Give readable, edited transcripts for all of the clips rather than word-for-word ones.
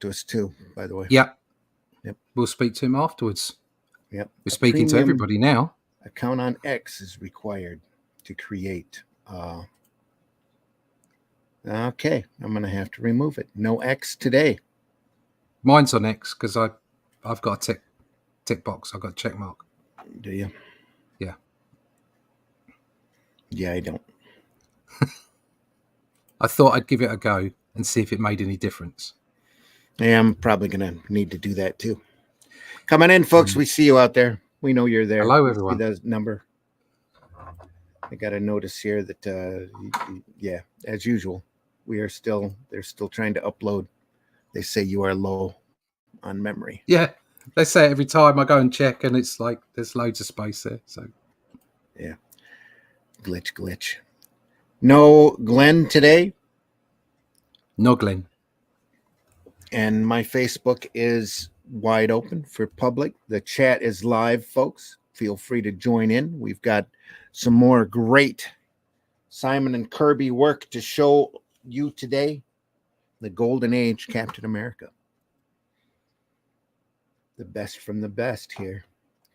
to us too, by the way. Yep. Yep. We'll speak to him afterwards. Yep. We're speaking to everybody now. Account on X is required to create. Okay, I'm going to have to remove it. No X today. Mine's on X because I've got a tick box. I've got a check mark. Do you? Yeah. Yeah, I don't. I thought I'd give it a go and see if it made any difference. Yeah, I'm probably going to need to do that too. Coming in, folks. We see you out there. We know you're there. Hello, everyone. See the number. I got a notice here that, yeah, as usual, they're still trying to upload. They say you are low on memory. Yeah, they say it every time I go and check, and it's like there's loads of space there. So, yeah, glitch. No Glenn today. No Glenn. And my Facebook is wide open for public. The chat is live, folks. Feel free to join in. We've got some more great Simon and Kirby work to show you today. The Golden Age Captain America. The best from the best here.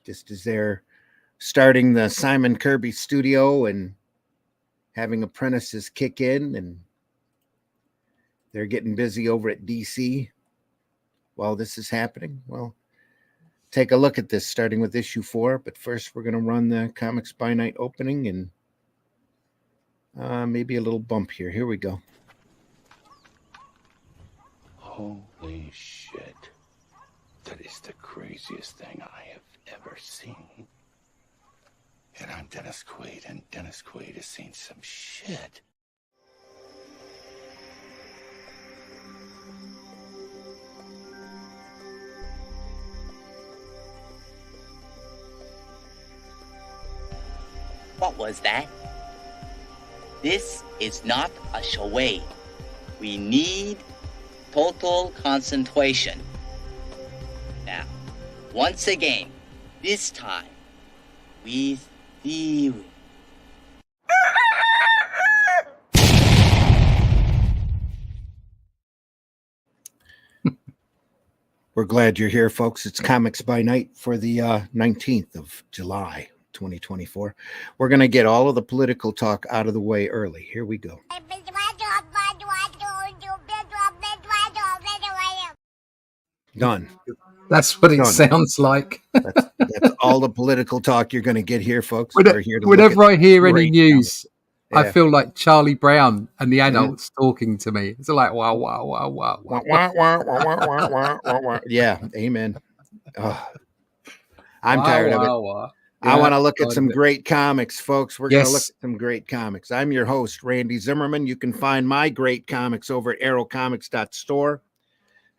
Just as they're starting the Simon Kirby studio and having apprentices kick in, and they're getting busy over at DC while this is happening. Well, take a look at this, starting with issue 4. But first, we're going to run the Comics by Night opening and maybe a little bump here. Here we go. Holy shit. That is the craziest thing I have ever seen. And I'm Dennis Quaid, and Dennis Quaid has seen some shit. What was that? This is not a charade. We need total concentration. Now, once again, this time, with theory. We're glad you're here, folks. It's Comics by Night for the 19th of July, 2024. We're going to get all of the political talk out of the way early. Here we go. Done. That's what it sounds like. That's all the political talk you're going to get here, folks. Whenever I hear any news, I feel like Charlie Brown and the adults talking to me. It's like, wow, wow, wow, wow, wow. Yeah, amen. I'm tired of it. Yeah, I want to look at some great comics, folks. We're going to look at some great comics. I'm your host, Randy Zimmerman. You can find my great comics over at arrowcomics.store.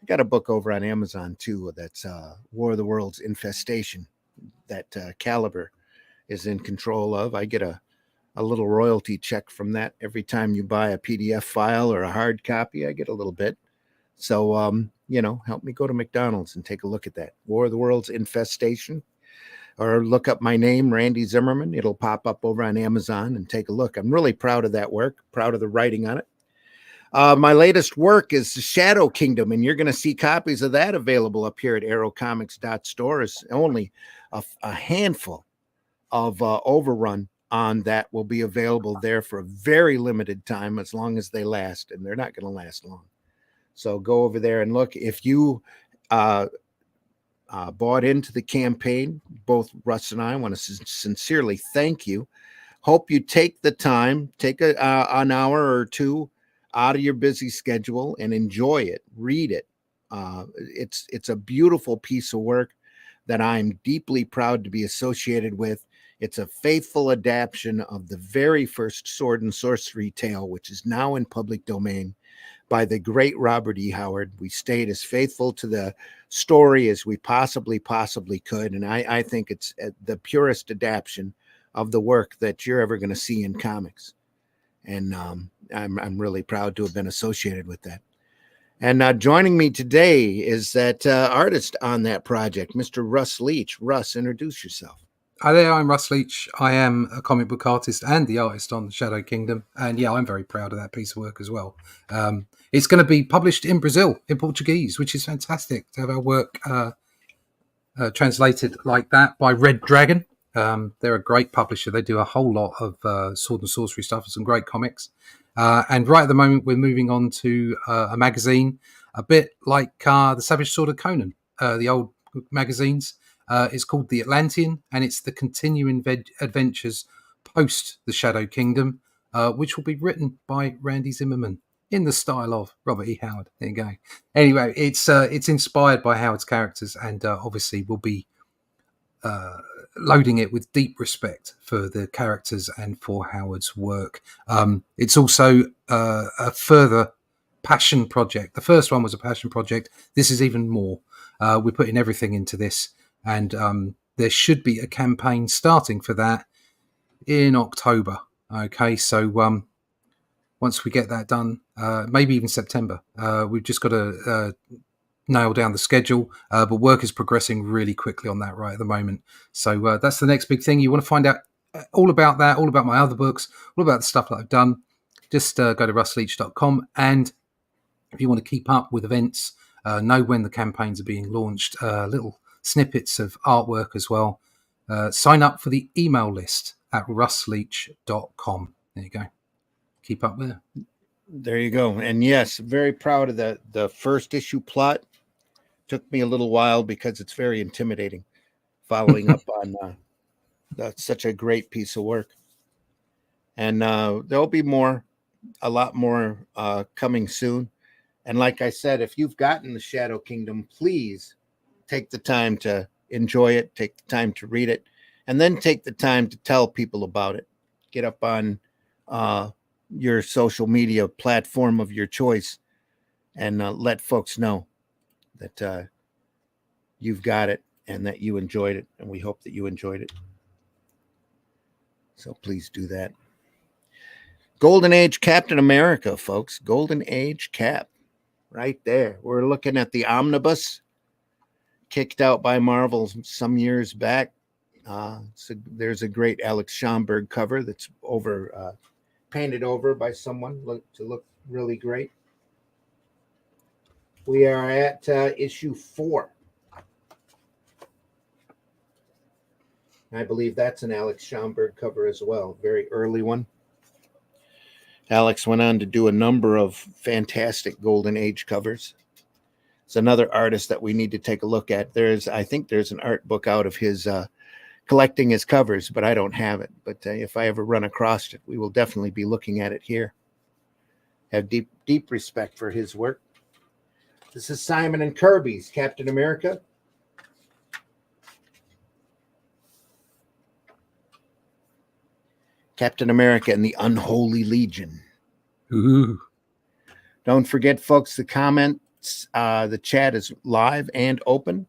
I got a book over on Amazon, too. That's War of the Worlds Infestation that Caliber is in control of. I get a little royalty check from that every time you buy a PDF file or a hard copy. I get a little bit. So, help me go to McDonald's and take a look at that. War of the Worlds Infestation. Or look up my name, Randy Zimmerman. It'll pop up over on Amazon and take a look. I'm really proud of that work, proud of the writing on it. My latest work is The Shadow Kingdom, and you're going to see copies of that available up here at arrowcomics.store. It's only a handful of overrun on that will be available there for a very limited time, as long as they last, and they're not going to last long. So go over there and look. If you bought into the campaign, both Russ and I want to sincerely thank you. Hope you take the time, take an hour or two out of your busy schedule and enjoy it. Read it. It's a beautiful piece of work that I'm deeply proud to be associated with. It's a faithful adaptation of the very first sword and sorcery tale, which is now in public domain, by the great Robert E. Howard. We stayed as faithful to the story as we possibly could, and I think it's the purest adaptation of the work that you're ever going to see in comics. And I'm really proud to have been associated with that. And joining me today is that artist on that project, Mr. Russ Leach. Russ, introduce yourself. Hi there, I'm Russ Leach. I am a comic book artist and the artist on the Shadow Kingdom. And yeah, I'm very proud of that piece of work as well. It's going to be published in Brazil, in Portuguese, which is fantastic to have our work translated like that by Red Dragon. They're a great publisher. They do a whole lot of sword and sorcery stuff and some great comics. And right at the moment, we're moving on to a magazine, a bit like the Savage Sword of Conan, the old magazines. It's called The Atlantean, and it's the continuing adventures post the Shadow Kingdom, which will be written by Randy Zimmerman in the style of Robert E. Howard. There you go. Anyway, it's inspired by Howard's characters, and obviously will be loading it with deep respect for the characters and for Howard's work. It's also a further passion project. The first one was a passion project. This is even more. We're putting everything into this, and there should be a campaign starting for that in October. Okay, so once we get that done, maybe even September, we've just got to nail down the schedule, but work is progressing really quickly on that right at the moment. So that's the next big thing. You want to find out all about that, all about my other books, all about the stuff that I've done, just go to russleach.com. And if you want to keep up with events, know when the campaigns are being launched, little snippets of artwork as well, sign up for the email list at russleach.com. There you go. Keep up there. There you go. And yes, very proud of the first issue plot. Took me a little while because it's very intimidating following up on that's such a great piece of work. And there'll be a lot more coming soon. And like I said, if you've gotten the Shadow Kingdom, please take the time to enjoy it, take the time to read it, and then take the time to tell people about it. Get up on your social media platform of your choice and let folks know that you've got it and that you enjoyed it, and we hope that you enjoyed it. So please do that. Golden Age Captain America, folks. Golden Age Cap, right there. We're looking at the omnibus, kicked out by Marvel some years back. So there's a great Alex Schomburg cover that's painted over by someone to look really great. We are at issue 4. I believe that's an Alex Schomburg cover as well. Very early one. Alex went on to do a number of fantastic Golden Age covers. It's another artist that we need to take a look at. I think there's an art book out of his collecting his covers, but I don't have it. But if I ever run across it, we will definitely be looking at it here. Have deep respect for his work. This is Simon and Kirby's Captain America. Captain America and the Unholy Legion. Ooh. Don't forget, folks, the comments, the chat is live and open.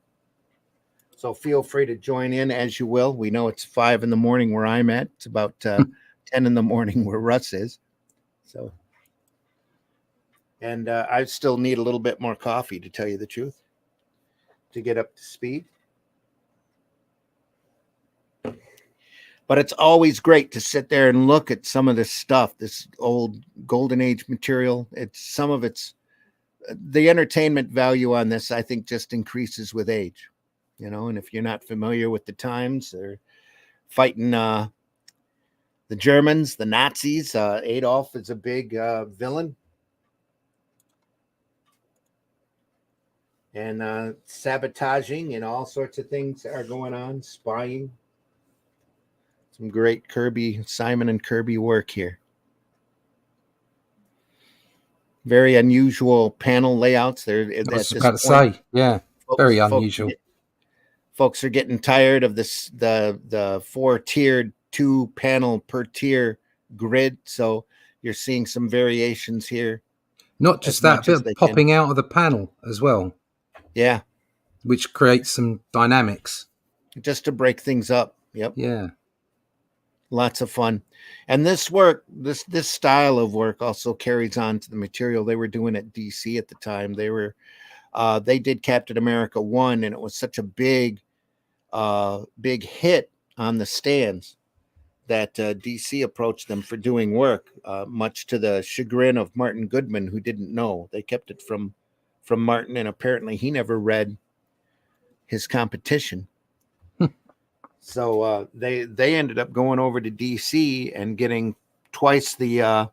So feel free to join in as you will. We know it's 5 in the morning where I'm at. It's about 10 in the morning where Russ is. So, and I still need a little bit more coffee, to tell you the truth, to get up to speed. But it's always great to sit there and look at some of this stuff, this old Golden Age material. The entertainment value on this, I think, just increases with age, and if you're not familiar with the times, they're fighting the Germans, the Nazis. Adolf is a big villain. And sabotaging and all sorts of things are going on, spying. Some great Simon and Kirby work here. Very unusual panel layouts. I was about to say, yeah, very unusual. Folks are getting tired of this, the 4-tiered 2-panel per tier grid. So you're seeing some variations here. Not just that, but popping out of the panel as well. Yeah. Which creates some dynamics. Just to break things up. Yep. Yeah. Lots of fun. And this work, this style of work also carries on to the material they were doing at DC at the time. They did Captain America 1, and it was such a big hit on the stands that DC approached them for doing work, much to the chagrin of Martin Goodman, who didn't know. They kept it from Martin, and apparently he never read his competition. So they ended up going over to DC and getting twice the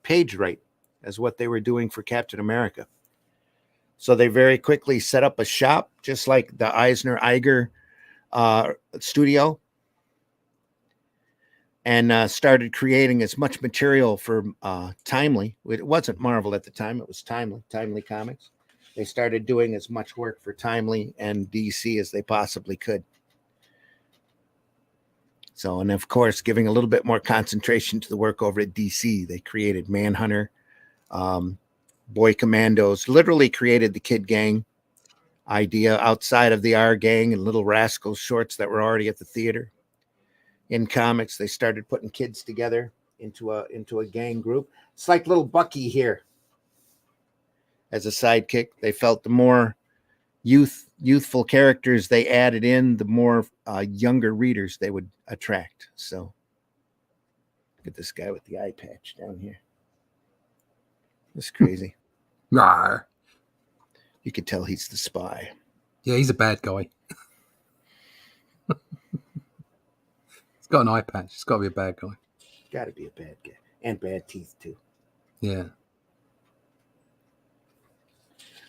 page rate as what they were doing for Captain America. So they very quickly set up a shop, just like the Eisner Eiger studio, and started creating as much material for Timely. It wasn't Marvel at the time. It was Timely Comics. They started doing as much work for Timely and DC as they possibly could. So, and of course, giving a little bit more concentration to the work over at DC, they created Manhunter, Boy Commandos, literally created the Kid Gang idea outside of the R Gang and Little Rascals shorts that were already at the theater. In comics, they started putting kids together into a gang group. It's like Little Bucky here as a sidekick. They felt the more youthful characters they added in, the more younger readers they would attract. So look at this guy with the eye patch down here. It's crazy. Rawr. You could tell he's the spy. Yeah, he's a bad guy. He's got an eye patch. He's got to be a bad guy. Got to be a bad guy. And bad teeth, too. Yeah.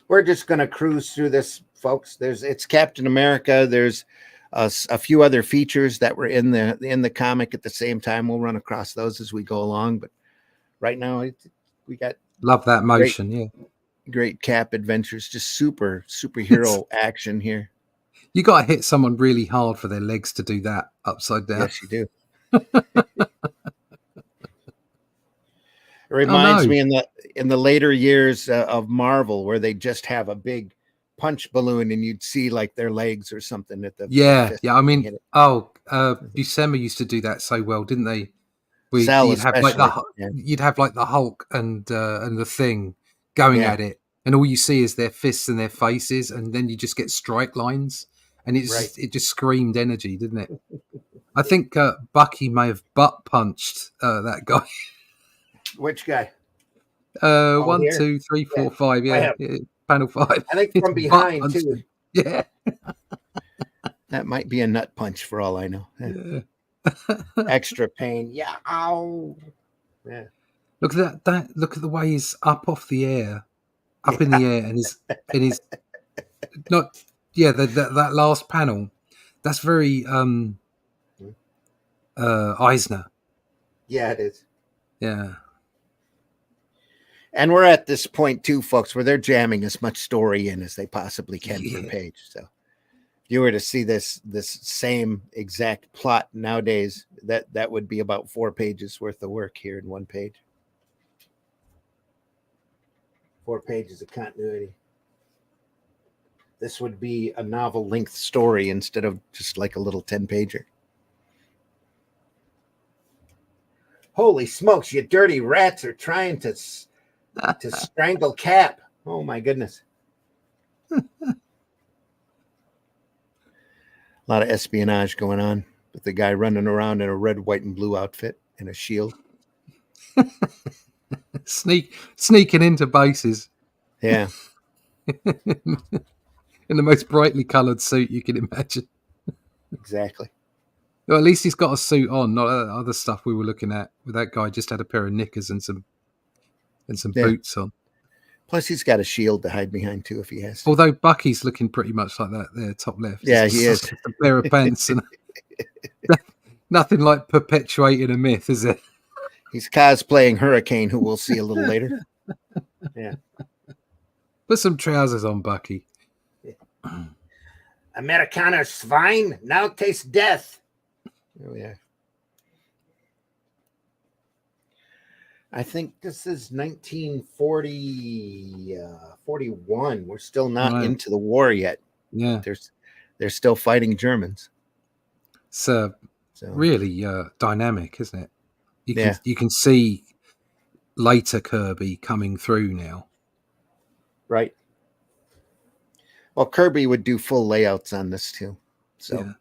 We're just going to cruise through this, folks. It's Captain America. There's a few other features that were in the comic at the same time. We'll run across those as we go along. But right now, we got... Love that motion, great Cap adventures. Just superhero action here. You got to hit someone really hard for their legs to do that upside down. Yes, you do. It reminds me in the later years of Marvel, where they just have a big punch balloon and you'd see like their legs or something at the I mean, Buscema used to do that so well, didn't they? You'd have like the Hulk and the Thing going at it, and all you see is their fists and their faces, and then you just get strike lines, and it just screamed energy, didn't it? I think Bucky may have butt punched that guy. Which guy? 1, 2, 3, 4, 5. Yeah, panel 5. I think from behind too. Yeah, that might be a nut punch for all I know. Yeah. Extra pain. Yeah. Ow. Yeah. Look at that. Look at the way he's up off the air, in the air, and he's not. Yeah, that last panel. That's very Eisner. Yeah, it is. Yeah. And we're at this point too, folks, where they're jamming as much story in as they possibly can per page. So if you were to see this same exact plot nowadays, that would be about 4 pages worth of work here in one page. 4 pages of continuity. This would be a novel length story instead of just like a little 10-pager. Holy smokes, you dirty rats are trying to strangle Cap. Oh my goodness. A lot of espionage going on with the guy running around in a red, white, and blue outfit and a shield. Sneaking into bases. Yeah. In the most brightly coloured suit you can imagine. Exactly. Well, at least he's got a suit on, not other stuff we were looking at. With that guy just had a pair of knickers and some boots on. Plus, he's got a shield to hide behind too if he has to. Although Bucky's looking pretty much like that there, top left. Yeah, he is. A pair of pants and nothing like perpetuating a myth, is it? He's cosplaying Hurricane, who we'll see a little later. Yeah. Put some trousers on, Bucky. Amerikaner swine, now taste death. Oh, yeah. I think this is 1941. We're still not into the war yet. Yeah. They're still fighting Germans. So really dynamic, isn't it? You can see later Kirby coming through now. Right. Well, Kirby would do full layouts on this too. So,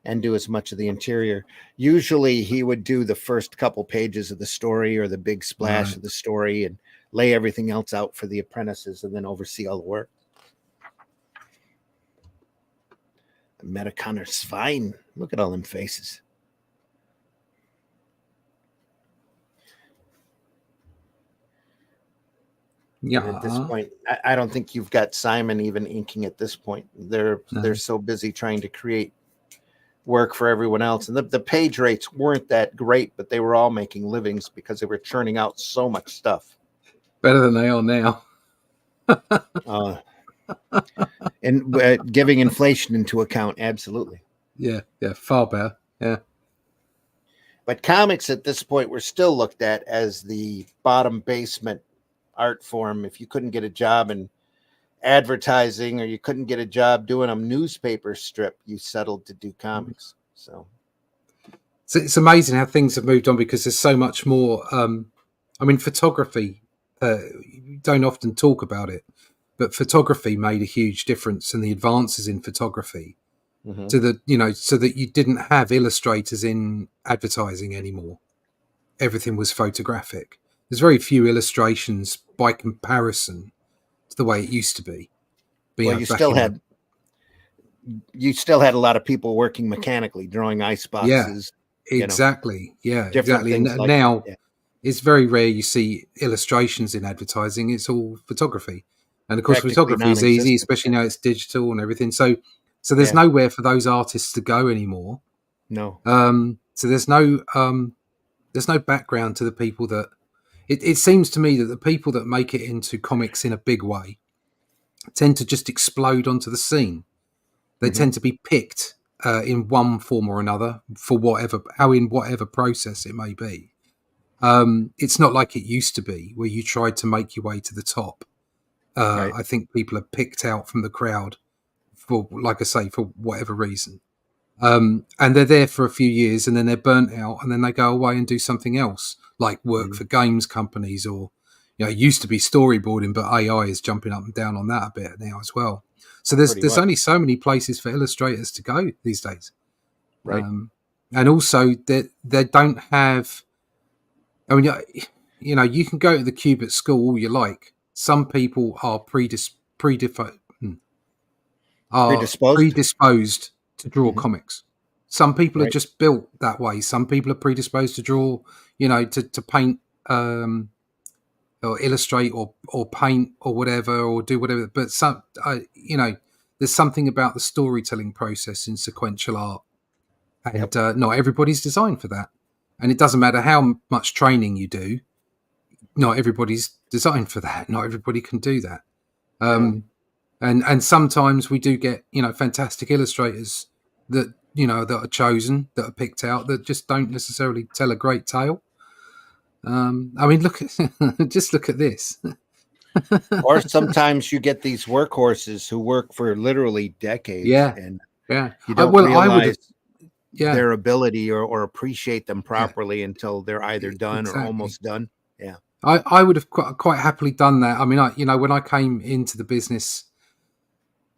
and do as much of the interior. Usually he would do the first couple pages of the story or the big splash of the story and lay everything else out for the apprentices and then oversee all the work. Amerikaner Svein. Look at all them faces. Yeah. And at this point, I don't think you've got Simon even inking at this point. They're so busy trying to create work for everyone else. And the page rates weren't that great, but they were all making livings because they were churning out so much stuff. Better than they are now. And giving inflation into account, absolutely. Yeah, far better. Yeah. But comics at this point were still looked at as the bottom basement art form. If you couldn't get a job in advertising or you couldn't get a job doing a newspaper strip, you settled to do comics. So it's amazing how things have moved on because there's so much more. I mean, photography, you don't often talk about it, but photography made a huge difference, and the advances in photography to the, so that you didn't have illustrators in advertising anymore. Everything was photographic. There's very few illustrations by comparison to the way it used to be. But, well, you still had a lot of people working mechanically, drawing ice boxes. Yeah, exactly. Exactly. And like now it's very rare you see illustrations in advertising. It's all photography. And of course, photography is easy, especially now it's digital and everything. So there's nowhere for those artists to go anymore. No. So there's no background to the people that. It seems to me that the people that make it into comics in a big way tend to just explode onto the scene. They tend to be picked in one form or another for whatever process it may be. It's not like it used to be where you tried to make your way to the top. Right. I think people are picked out from the crowd for, like I say, for whatever reason. And they're there for a few years and then they're burnt out and then they go away and do something else, like work for games companies or, it used to be storyboarding, but AI is jumping up and down on that a bit now as well. So there's only so many places for illustrators to go these days. Right. And also they don't have, I mean, you can go to the cube at school all you like. Some people are predisposed to draw comics. Some people are just built that way. Some people are predisposed to draw, to paint or illustrate or paint or whatever or do whatever. But some, there's something about the storytelling process in sequential art, and not everybody's designed for that. And it doesn't matter how much training you do. Not everybody's designed for that. Not everybody can do that. And sometimes we do get, fantastic illustrators that, that are chosen, that are picked out, that just don't necessarily tell a great tale. I mean, just look at this. Or sometimes you get these workhorses who work for literally decades. And you don't realize their ability or appreciate them properly until they're either done or almost done. Yeah. I would have quite happily done that. I mean, when I came into the business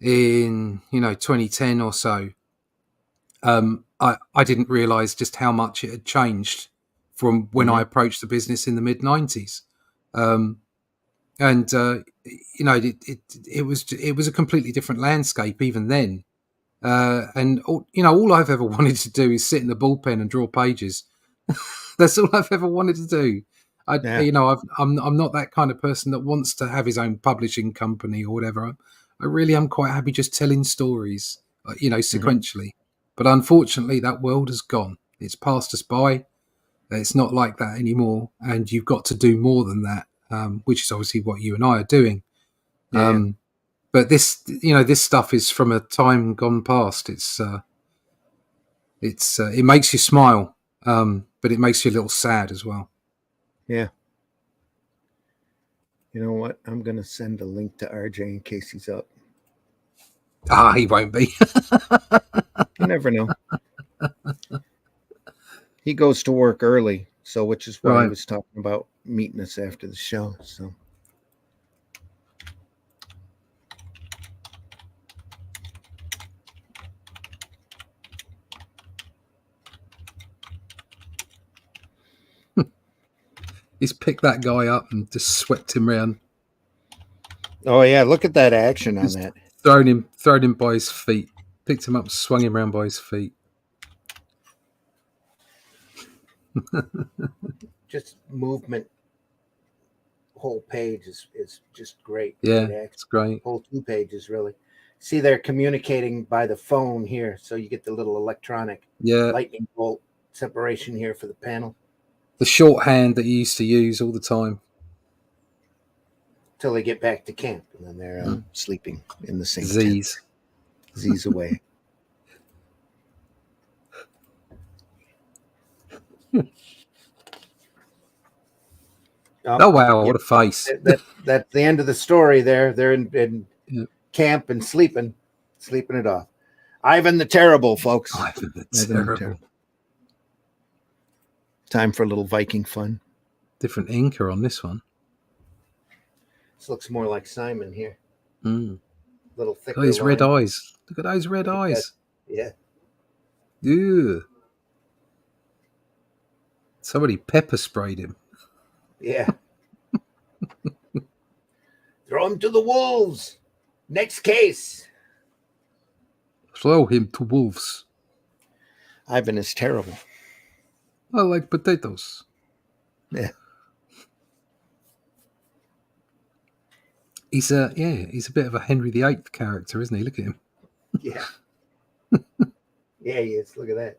in 2010 or so, I didn't realize just how much it had changed from when I approached the business in the mid 90s. It was a completely different landscape even then. And all I've ever wanted to do is sit in the bullpen and draw pages. That's all I've ever wanted to do. I'm not that kind of person that wants to have his own publishing company or whatever. I really am quite happy just telling stories, sequentially. But unfortunately, that world has gone. It's passed us by. It's not like that anymore. And you've got to do more than that, which is obviously what you and I are doing. But this stuff is from a time gone past. It makes you smile, but it makes you a little sad as well. Yeah. You know what? I'm going to send a link to RJ in case he's up. He won't be. You never know. He goes to work early, which is why he was talking about meeting us after the show. So. He's picked that guy up and just swept him round. Oh yeah, look at that action on that. Thrown him by his feet. Picked him up, swung him around by his feet. Just movement. Whole page is just great. Yeah, it's great. Whole 2 pages, really. See, they're communicating by the phone here, so you get the little electronic lightning bolt separation here for the panel. The shorthand that you used to use all the time. Till they get back to camp, and then they're sleeping in the same Z's. Tent. Z's away. Oh wow, what a face. That's the end of the story there. They're in camp and sleeping it off. Ivan the Terrible, folks. Ivan the Terrible. Time for a little Viking fun. Different inker on this one. This looks more like Simon here. Little thicker. Oh, his red eyes. Look at those red eyes. Yeah. Ew. Somebody pepper sprayed him. Yeah. Throw him to the wolves. Next case. Throw him to wolves. Ivan is terrible. I like potatoes. Yeah. He's a bit of a Henry VIII character, isn't he? Look at him. Yeah. Yeah, he is. Look at that.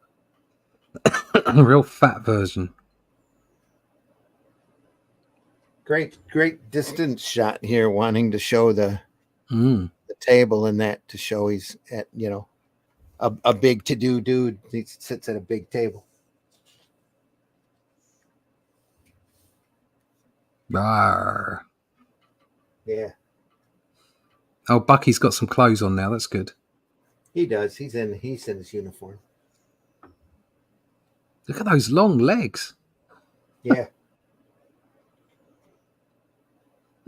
A real fat version. Great distance shot here, wanting to show the table and that to show he's at, a big to-do dude. He sits at a big table. Arr. Yeah. Oh, Bucky's got some clothes on now. That's good. He does. He's in his uniform. Look at those long legs. Yeah.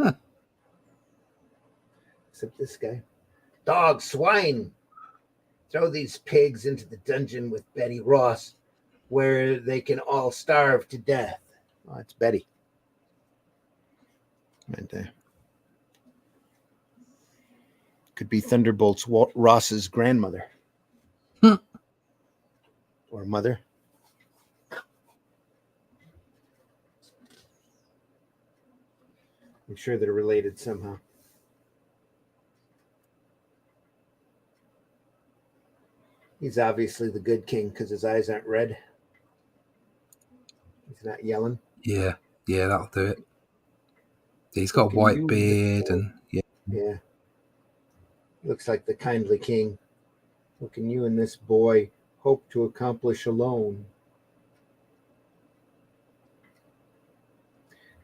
Huh. Except this guy. Dog, swine. Throw these pigs into the dungeon with Betty Ross, where they can all starve to death. Oh, it's Betty. Right there. Could be Thunderbolt's Ross's grandmother. Or mother. I'm sure they're related somehow. He's obviously the good king because his eyes aren't red. He's not yelling. Yeah, that'll do it. He's got a white beard and Yeah. Looks like the kindly king. What can you and this boy hope to accomplish alone?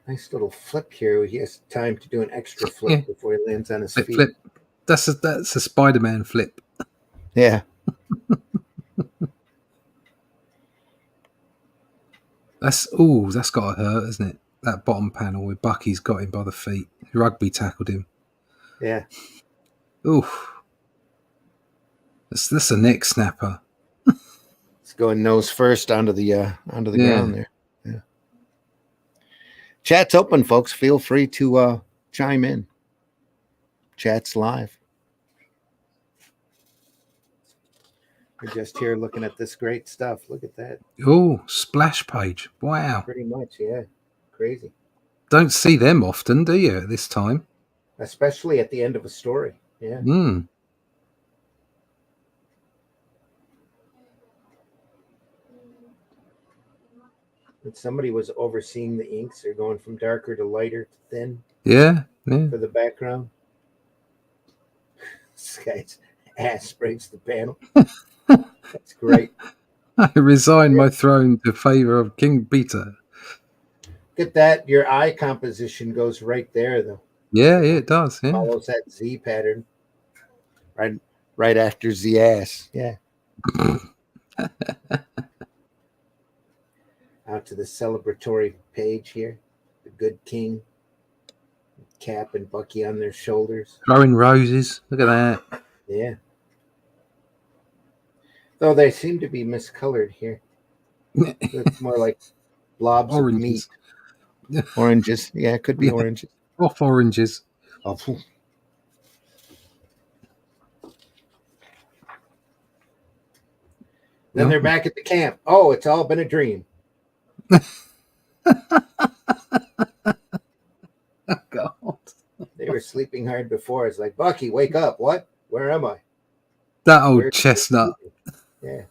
Nice little flip here. He has time to do an extra flip before he lands on his feet. Flip. That's a Spider-Man flip. Yeah. That's got to hurt, isn't it? That bottom panel where Bucky's got him by the feet. Rugby tackled him. Yeah. Oof. That's a neck snapper. It's going nose first onto the ground there. Yeah. Chat's open, folks. Feel free to chime in. Chat's live. We're just here looking at this great stuff. Look at that. Oh, splash page. Wow. Pretty much, yeah. Crazy. Don't see them often, do you, at this time? Especially at the end of a story. Yeah. And somebody was overseeing the inks. They're going from darker to lighter to thin. Yeah. For the background. This guy's ass breaks the panel. That's great. I resign my throne to favor of King Peter. Get that. Your eye composition goes right there, though. Yeah, it does. Yeah. Follows that Z pattern. Right after Z ass. Yeah. Out to the celebratory page here. The good king. Cap and Bucky on their shoulders. Throwing roses. Look at that. Yeah. Though they seem to be miscolored here. Looks more like blobs of meat. Oranges. Yeah, it could be oranges. Off oranges. Oh. Then they're back at the camp. Oh, it's all been a dream. God. They were sleeping hard before. It's like, Bucky, wake up. What? Where am I? That old chestnut. Yeah.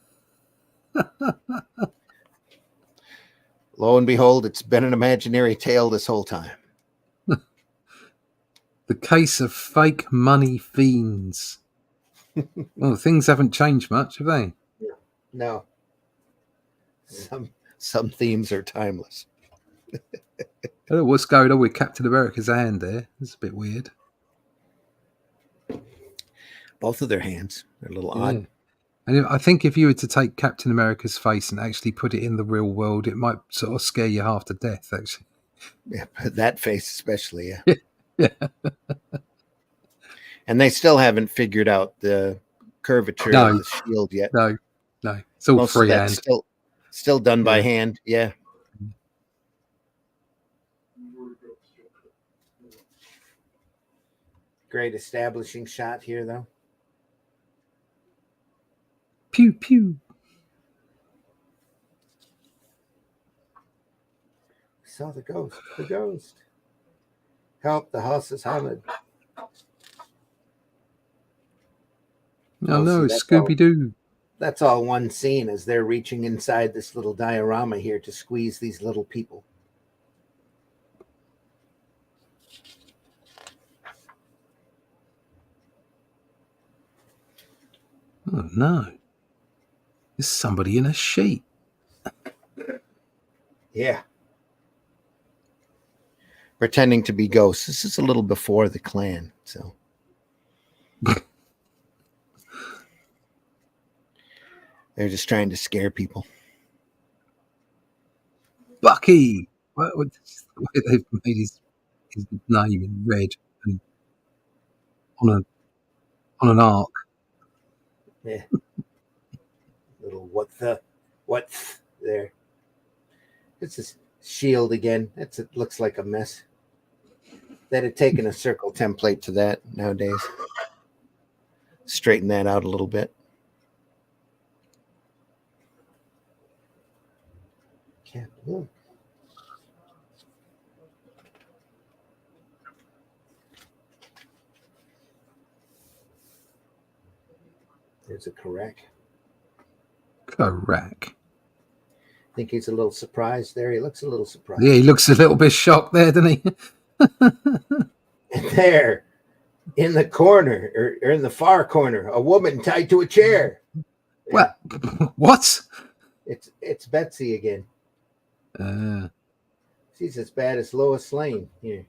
Lo and behold, it's been an imaginary tale this whole time. The case of fake money fiends. Well, things haven't changed much, have they? No. Some themes are timeless. Oh, what's going on with Captain America's hand there? It's a bit weird. Both of their hands. They're a little odd. And I think if you were to take Captain America's face and actually put it in the real world, it might sort of scare you half to death, actually. Yeah, that face especially, yeah. Yeah. And they still haven't figured out the curvature of the shield yet. No. It's all freehand. Still done by hand, yeah. Great establishing shot here, though. Pew, pew. We saw the ghost. The ghost. Help, the house is haunted. Oh, no, Scooby-Doo. That's all one scene as they're reaching inside this little diorama here to squeeze these little people. Oh, no. There's somebody in a sheet. Yeah. Pretending to be ghosts. This is a little before the Klan, so. They're just trying to scare people. Bucky! What, the way they've made his name in red and on an arc. Yeah. Little what's there. It's a shield again. It looks like a mess. That had taken a circle template to that nowadays. Straighten that out a little bit. Can't look. There's a Karak. Karak. I think he's a little surprised there. He looks a little surprised. Yeah, he looks a little bit shocked there, doesn't he? And there, in the corner, or in the far corner, a woman tied to a chair. What? What? It's Betsy again. She's as bad as Lois Lane here.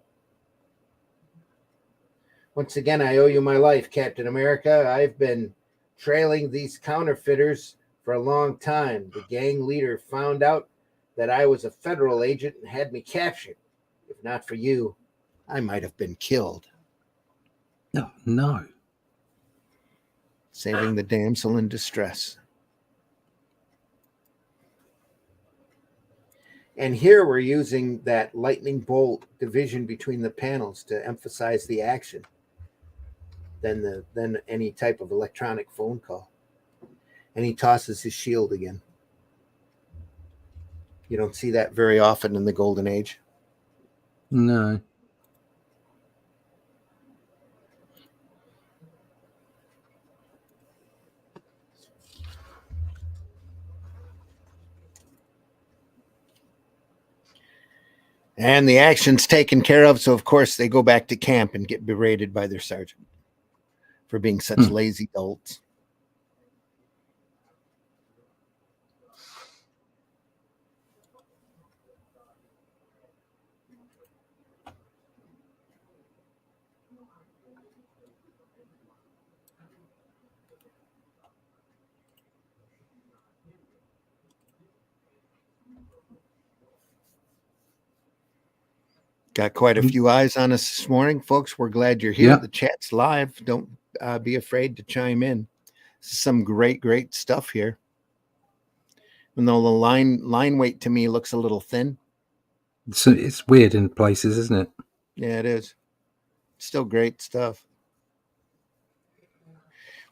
Once again, I owe you my life, Captain America. I've been trailing these counterfeiters for a long time. The gang leader found out that I was a federal agent and had me captured. If not for you, I might have been killed. Oh, no. Saving the damsel in distress. And here we're using that lightning bolt division between the panels to emphasize the action than any type of electronic phone call. And he tosses his shield again. You don't see that very often in the Golden Age. No. And the action's taken care of, so of course they go back to camp and get berated by their sergeant for being such lazy dolts. Got quite a few eyes on us this morning, folks. We're glad you're here. Yeah. The chat's live. Don't be afraid to chime in. This is some great stuff here. Even though the line weight to me looks a little thin. So it's weird in places, isn't it? Yeah, it is. Still great stuff.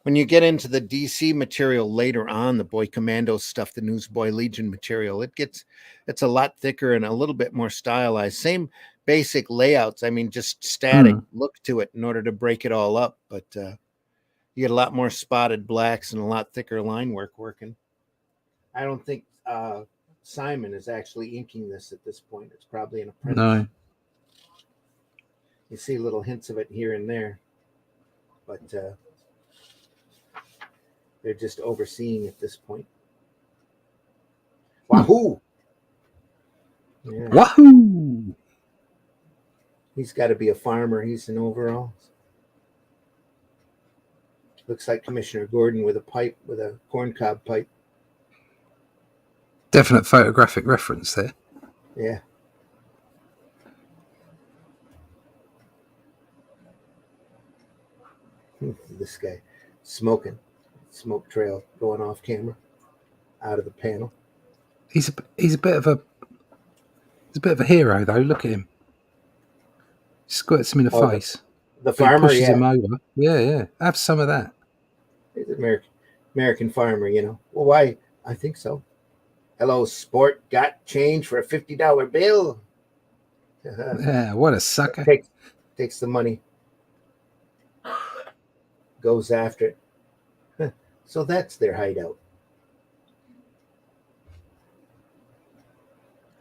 When you get into the DC material later on, the Boy Commando stuff, the Newsboy Legion material, it's a lot thicker and a little bit more stylized. Same basic layouts. I mean, just static look to it in order to break it all up. But you get a lot more spotted blacks and a lot thicker line work working. I don't think Simon is actually inking this at this point. It's probably an apprentice. No. You see little hints of it here and there, but they're just overseeing at this point. Wahoo! Yeah. Wahoo! He's got to be a farmer. He's in overalls. Looks like Commissioner Gordon with a pipe, with a corncob pipe. Definite photographic reference there. Yeah. This guy smoking. Smoke trail going off camera, out of the panel. He's a bit of a hero though. Look at him. Squirts him in the face. The farmer, pushes him over. Yeah. Have some of that. He's an American farmer, you know. Well, why? I think so. Hello, sport. Got change for a $50 bill? Yeah, what a sucker. Takes the money. Goes after it. So that's their hideout.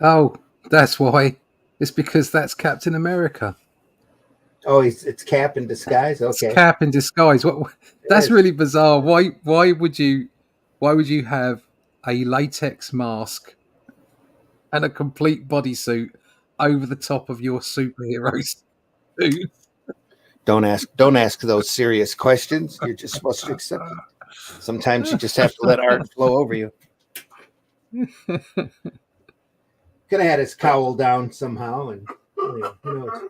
Oh, that's why. It's because that's Captain America. Oh, it's Cap in disguise. Okay, it's Cap in disguise. What? That's really bizarre. Why would you have a latex mask and a complete bodysuit over the top of your superhero suit? Don't ask those serious questions. You're just supposed to accept them. Sometimes you just have to let art flow over you. Could have had his cowl down somehow, and who knows?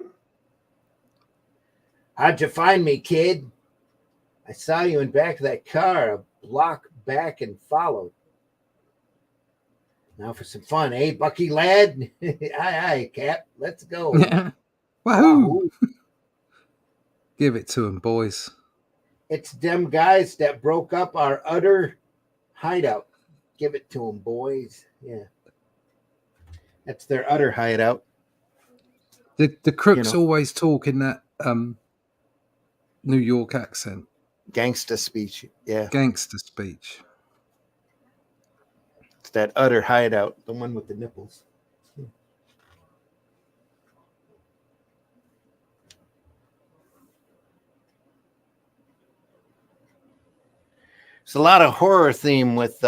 How'd you find me, kid? I saw you in back of that car, a block back, and followed. Now for some fun, eh, Bucky lad? Aye, Cap. Let's go. Wahoo! Give it to him, boys. It's them guys that broke up our utter hideout. Give it to them, boys. Yeah. That's their utter hideout. The crooks always talk in that New York accent. Gangsta speech. Yeah. Gangster speech. It's that utter hideout. The one with the nipples. It's a lot of horror theme with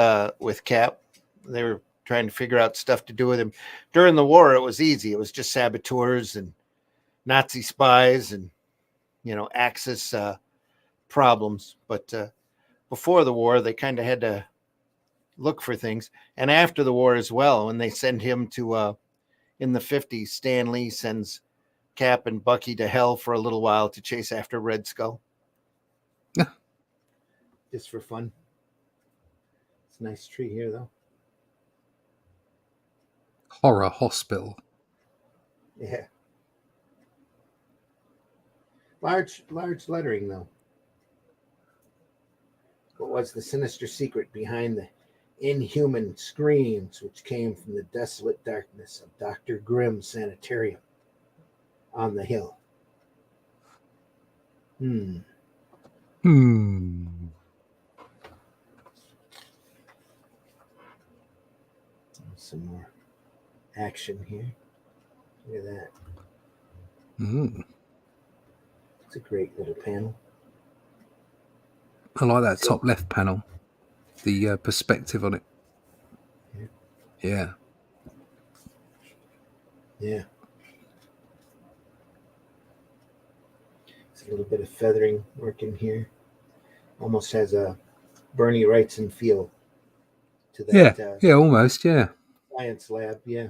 Cap. They were trying to figure out stuff to do with him. During the war, it was easy. It was just saboteurs and Nazi spies and, Axis problems. But before the war, they kind of had to look for things. And after the war as well, when they send him to, in the 50s, Stan Lee sends Cap and Bucky to hell for a little while to chase after Red Skull. Just for fun. It's a nice tree here, though. Horror hospital. Yeah. Large lettering, though. What was the sinister secret behind the inhuman screams which came from the desolate darkness of Dr. Grimm's sanitarium on the hill? Some more action here. Look at that. It's a great little panel. I like that top left panel. The perspective on it. Yeah. It's a little bit of feathering working here. Almost has a Bernie Wrightson feel to that. Yeah, almost, yeah. Science lab, yeah.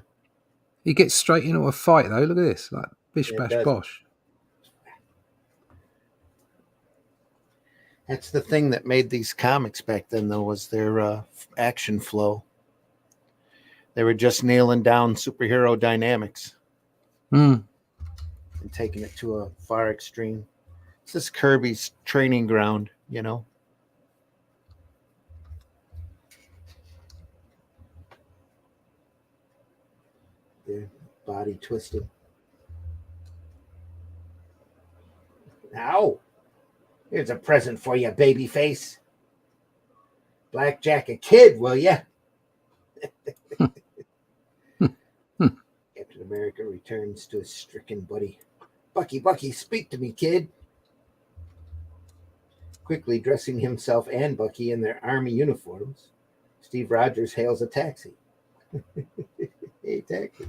He gets straight into a fight, though. Look at this. Like, bish, bash, bosh. That's the thing that made these comics back then, though, was their action flow. They were just nailing down superhero dynamics. Mm. and taking it to a far extreme. This is Kirby's training ground, you know. Their body twisting. Ow! Here's a present for you, baby face. Blackjack a kid, will ya? Captain America returns to his stricken buddy. Bucky, speak to me, kid. Quickly dressing himself and Bucky in their army uniforms, Steve Rogers hails a taxi. Hey, taxi.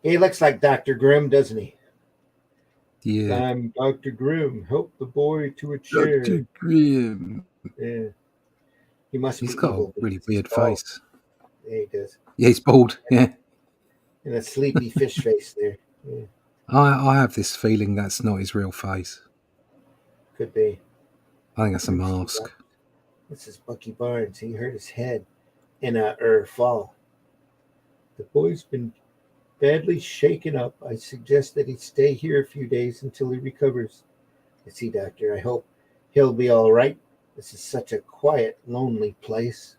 He looks like Dr. Grimm, doesn't he? Yeah. I'm Dr. Grimm. Help the boy to a chair. Dr. Grimm. Yeah. He must He's be got evil. a really weird face. Yeah, he does. Yeah, he's bald. Yeah. And a sleepy fish face there. Yeah. I have this feeling that's not his real face. Could be. I think that's a mask. This is Bucky Barnes. He hurt his head in a fall. The boy's been badly shaken up. I suggest that he stay here a few days until he recovers. I see, Doctor. I hope he'll be all right. This is such a quiet, lonely place.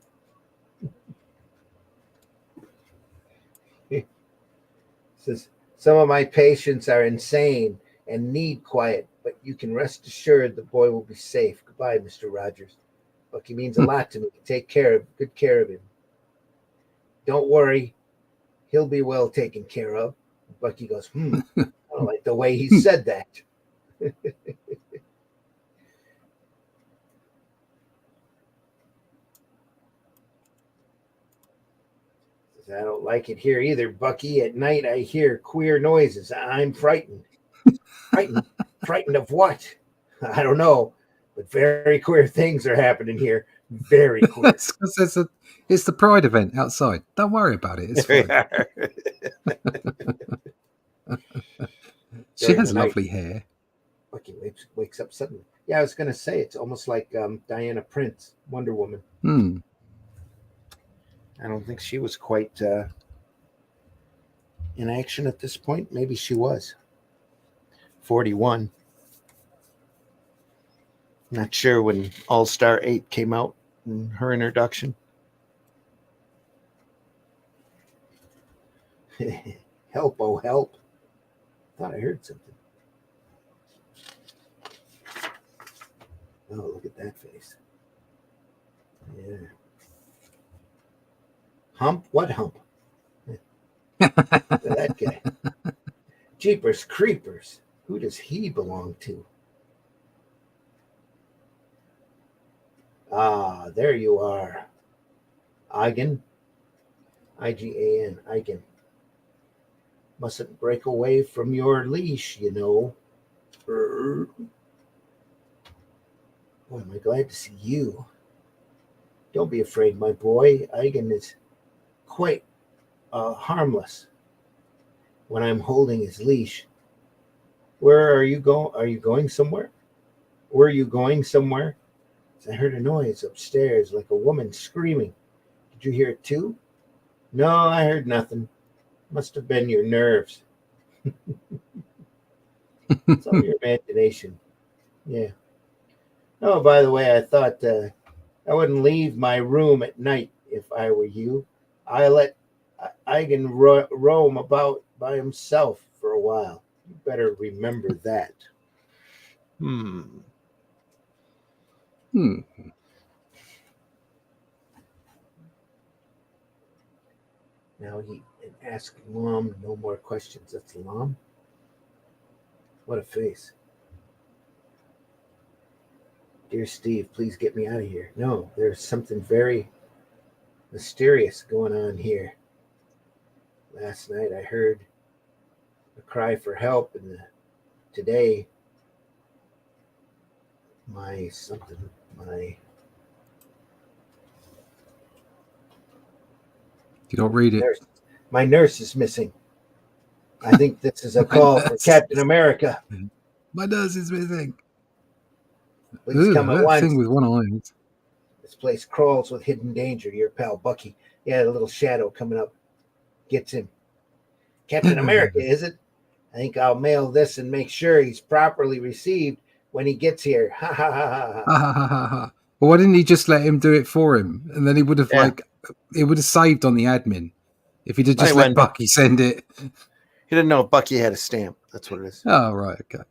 Says, some of my patients are insane and need quiet, but you can rest assured the boy will be safe. Goodbye, Mr. Rogers. Bucky means a lot to me. Take good care of him. Don't worry. He'll be well taken care of. Bucky goes, I don't like the way he said that. I don't like it here either, Bucky. At night I hear queer noises. I'm frightened. Frightened? Frightened of what? I don't know, but very queer things are happening here. Very queer. It's because it's the Pride event outside. Don't worry about it. It's fine. She has lovely hair. Bucky wakes up suddenly. Yeah, I was going to say, it's almost like Diana Prince, Wonder Woman. I don't think she was quite in action at this point. Maybe she was. 41. Not sure when All-Star 8 came out in her introduction. Help, oh help. Thought I heard something. Oh, look at that face. Yeah. Hump? What hump? That guy. Jeepers creepers. Who does he belong to? Ah, there you are. Eigen. I-G-A-N. Eigen. Mustn't break away from your leash, you know. Boy, am I glad to see you. Don't be afraid, my boy. Eigen is quite harmless when I'm holding his leash. Where are you going? Are you going somewhere? Were you going somewhere? I heard a noise upstairs, like a woman screaming. Did you hear it too? No, I heard nothing. Must have been your nerves. It's all your imagination. Yeah. Oh, by the way, I thought I wouldn't leave my room at night if I were you. I let Eigen roam about by himself for a while. You better remember that. Now he ask Lom no more questions. That's Lom. What a face. Dear Steve, please get me out of here. No, there's something very mysterious going on here. Last night I heard a cry for help, and today my You don't read it. My nurse is missing. I think this is a call for Captain America. My nose is missing. Please come at once. Thing with one eye. This place crawls with hidden danger. Your pal Bucky. Yeah, the little shadow coming up gets him. Captain America, is it? I think I'll mail this and make sure he's properly received when he gets here. Ha ha ha ha. Well, why didn't he just let him do it for him? And then he would have it would have saved on the admin if he'd have just let Bucky send it. He didn't know if Bucky had a stamp. That's what it is. Oh, right. Okay.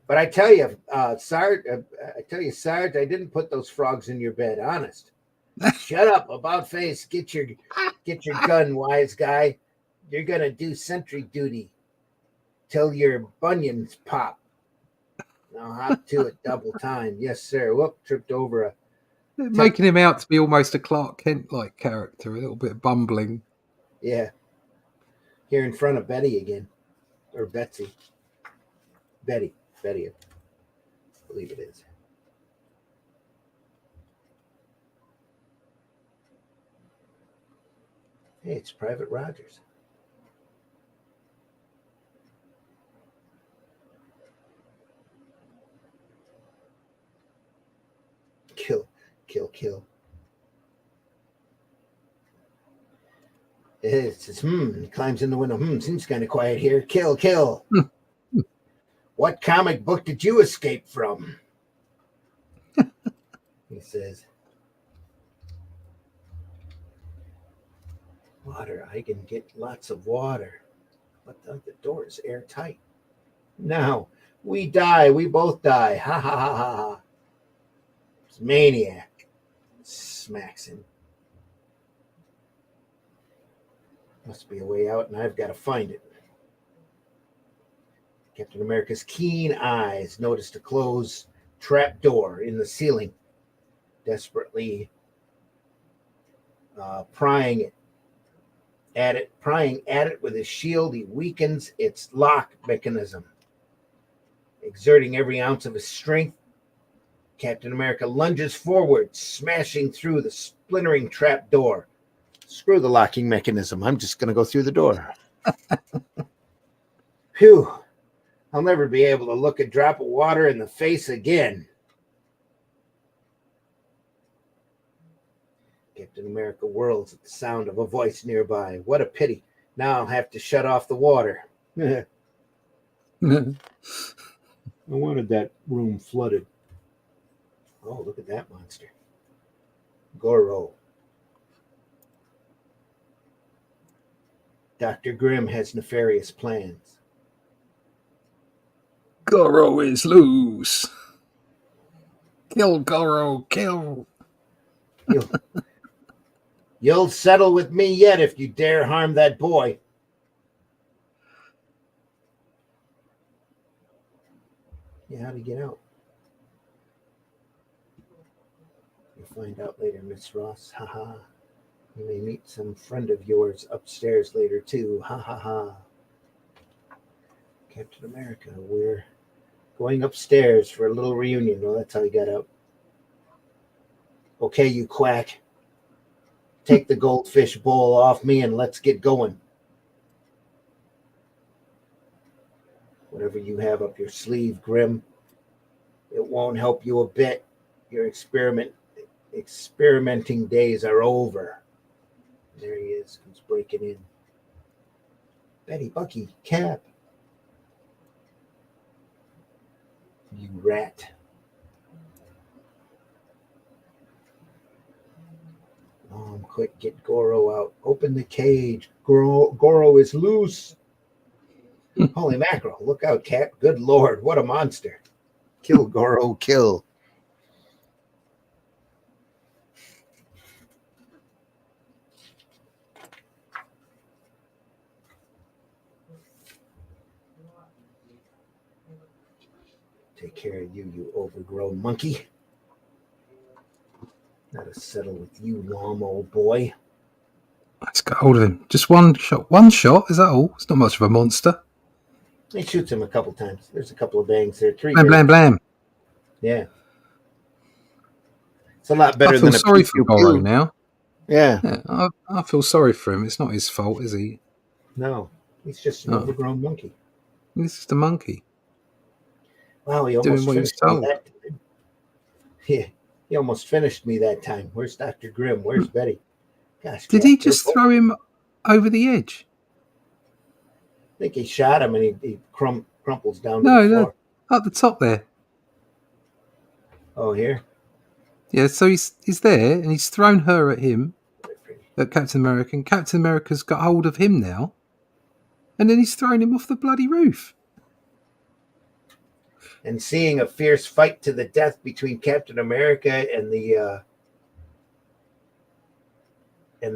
But I tell you, Sarge, I didn't put those frogs in your bed. Honest. Shut up, about face. Get your gun, wise guy. You're gonna do sentry duty till your bunions pop. Now hop to it double time. Yes, sir. Whoop, tripped over a. Making him out to be almost a Clark Kent-like character, a little bit bumbling. Yeah. Here in front of Betty again, or Betsy. Betty, I believe it is. Hey, it's Private Rogers. Kill. It says, climbs in the window. Seems kind of quiet here. Kill. What comic book did you escape from? He says, water. I can get lots of water. But the door is airtight. Now, we die. We both die. Ha ha ha ha ha. It's maniac. Smacks him. Must be a way out, and I've got to find it. Captain America's keen eyes noticed a closed trap door in the ceiling. Desperately prying at it with his shield, he weakens its lock mechanism. Exerting every ounce of his strength, Captain America lunges forward, smashing through the splintering trap door. Screw the locking mechanism. I'm just going to go through the door. Phew. I'll never be able to look a drop of water in the face again. Captain America whirls at the sound of a voice nearby. What a pity. Now I'll have to shut off the water. I wanted that room flooded. Oh, look at that monster. Goro. Dr. Grimm has nefarious plans. Goro is loose. Kill Goro, kill. You'll settle with me yet if you dare harm that boy. Yeah, how'd he get out? You'll find out later, Miss Ross. Ha ha. You may meet some friend of yours upstairs later, too. Ha ha ha. Captain America, we're going upstairs for a little reunion. Well, that's how he got out. Okay, you quack. Take the goldfish bowl off me and let's get going. Whatever you have up your sleeve, Grim, it won't help you a bit. Your experimenting days are over. There he is. He's breaking in. Betty, Bucky, Cap. You rat. Quick, get Goro out. Open the cage. Goro is loose. Holy mackerel. Look out, Cap. Good Lord. What a monster. Kill, Goro. Kill. Take care of you, you overgrown monkey. Gotta settle with you, Wom, old boy. Let's get hold of him. Just one shot. One shot? Is that all? It's not much of a monster. He shoots him a couple times. There's a couple of bangs there. Blam, blam. Yeah. It's a lot better I feel than a sorry for Goro now. Yeah. I feel sorry for him. It's not his fault, is he? No, he's just an No. overgrown monkey. He's just a monkey Wow, he doing almost what he was finished me told. that time. Yeah, he almost finished me that time. Where's Dr. Grimm? Where's Betty? Gosh, Did Cap, he they're just both- throw him over the edge? I think he shot him and he crumples down to No, the no, floor. up the top there. Oh, here. Yeah, so he's there and he's thrown her at him, at Captain America, and Captain America's got hold of him now, and then he's thrown him off the bloody roof. And seeing a fierce fight to the death between Captain America and the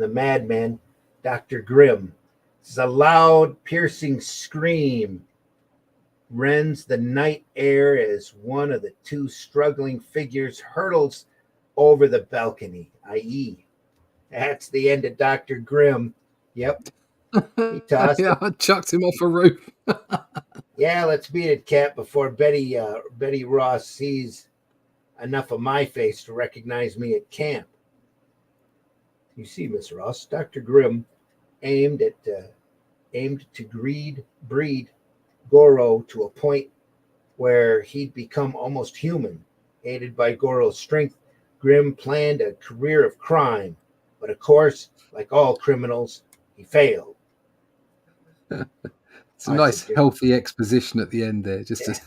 madman, Dr. Grimm. This is a loud, piercing scream rends the night air as one of the two struggling figures hurtles over the balcony, i.e., that's the end of Dr. Grimm. Yep. He tossed Yeah, it. I chucked him off a roof. Yeah, let's beat it, Cap, before Betty Ross sees enough of my face to recognize me at camp. You see, Miss Ross, Dr. Grimm aimed to breed Goro to a point where he'd become almost human. Aided by Goro's strength, Grimm planned a career of crime, but of course, like all criminals, he failed. It's a nice, suggest- healthy exposition at the end there, just to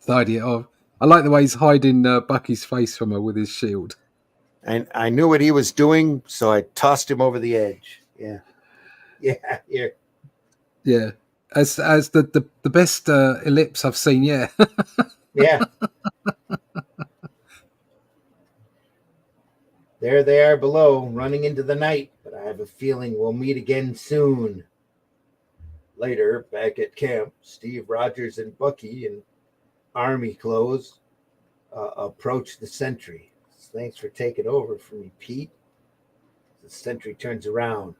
tidy it off. I like the way he's hiding Bucky's face from her with his shield. And I knew what he was doing, so I tossed him over the edge. Yeah. Here. Yeah, as the best ellipse I've seen. Yeah. Yeah. There they are below, running into the night, but I have a feeling we'll meet again soon. Later, back at camp, Steve Rogers and Bucky in army clothes approach the sentry. Thanks for taking over for me, Pete. The sentry turns around.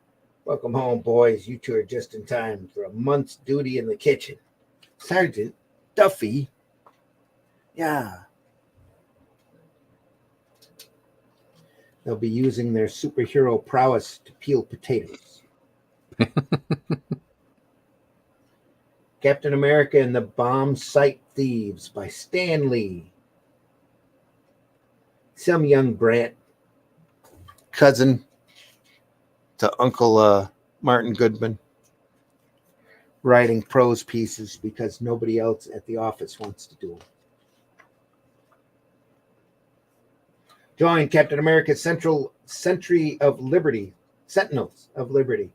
Welcome home, boys. You two are just in time for a month's duty in the kitchen. Sergeant Duffy. Yeah. They'll be using their superhero prowess to peel potatoes. Captain America and the Bomb Site Thieves by Stan Lee. Some young brat, cousin to Uncle Martin Goodman, writing prose pieces because nobody else at the office wants to do them. Join Captain America's Sentinels of Liberty. Sentinels of Liberty.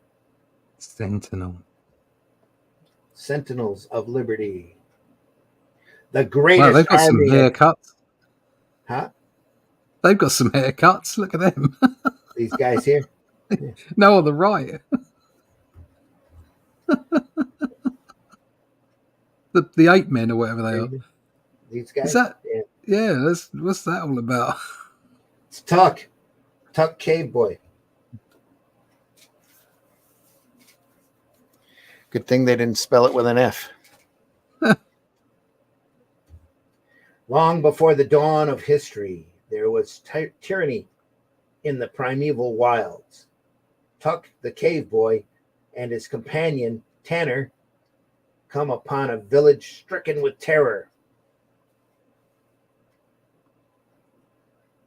The greatest Wow, they've got some army. haircuts. Huh? They've got some haircuts. Look at them. These guys here. Yeah. No, on the right. the 8 men or whatever they are. These guys. Is that? Yeah. What's that all about? It's Tuck Cave Boy. Good thing they didn't spell it with an F. Long before the dawn of history, there was tyranny in the primeval wilds. Tuck the Cave Boy and his companion Tanner come upon a village stricken with terror.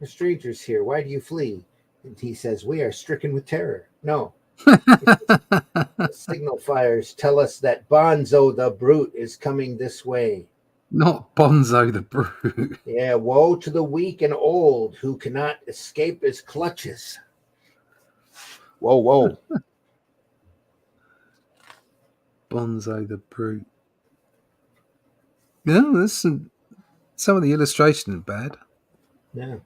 The strangers here. Why do you flee? And he says, we are stricken with terror. No. The signal fires tell us that Bonzo the Brute is coming this way. Not Bonzo the Brute. Yeah, woe to the weak and old who cannot escape his clutches. Whoa. Bonzo the Brute. Yeah, there's some of the illustration is bad. Yeah.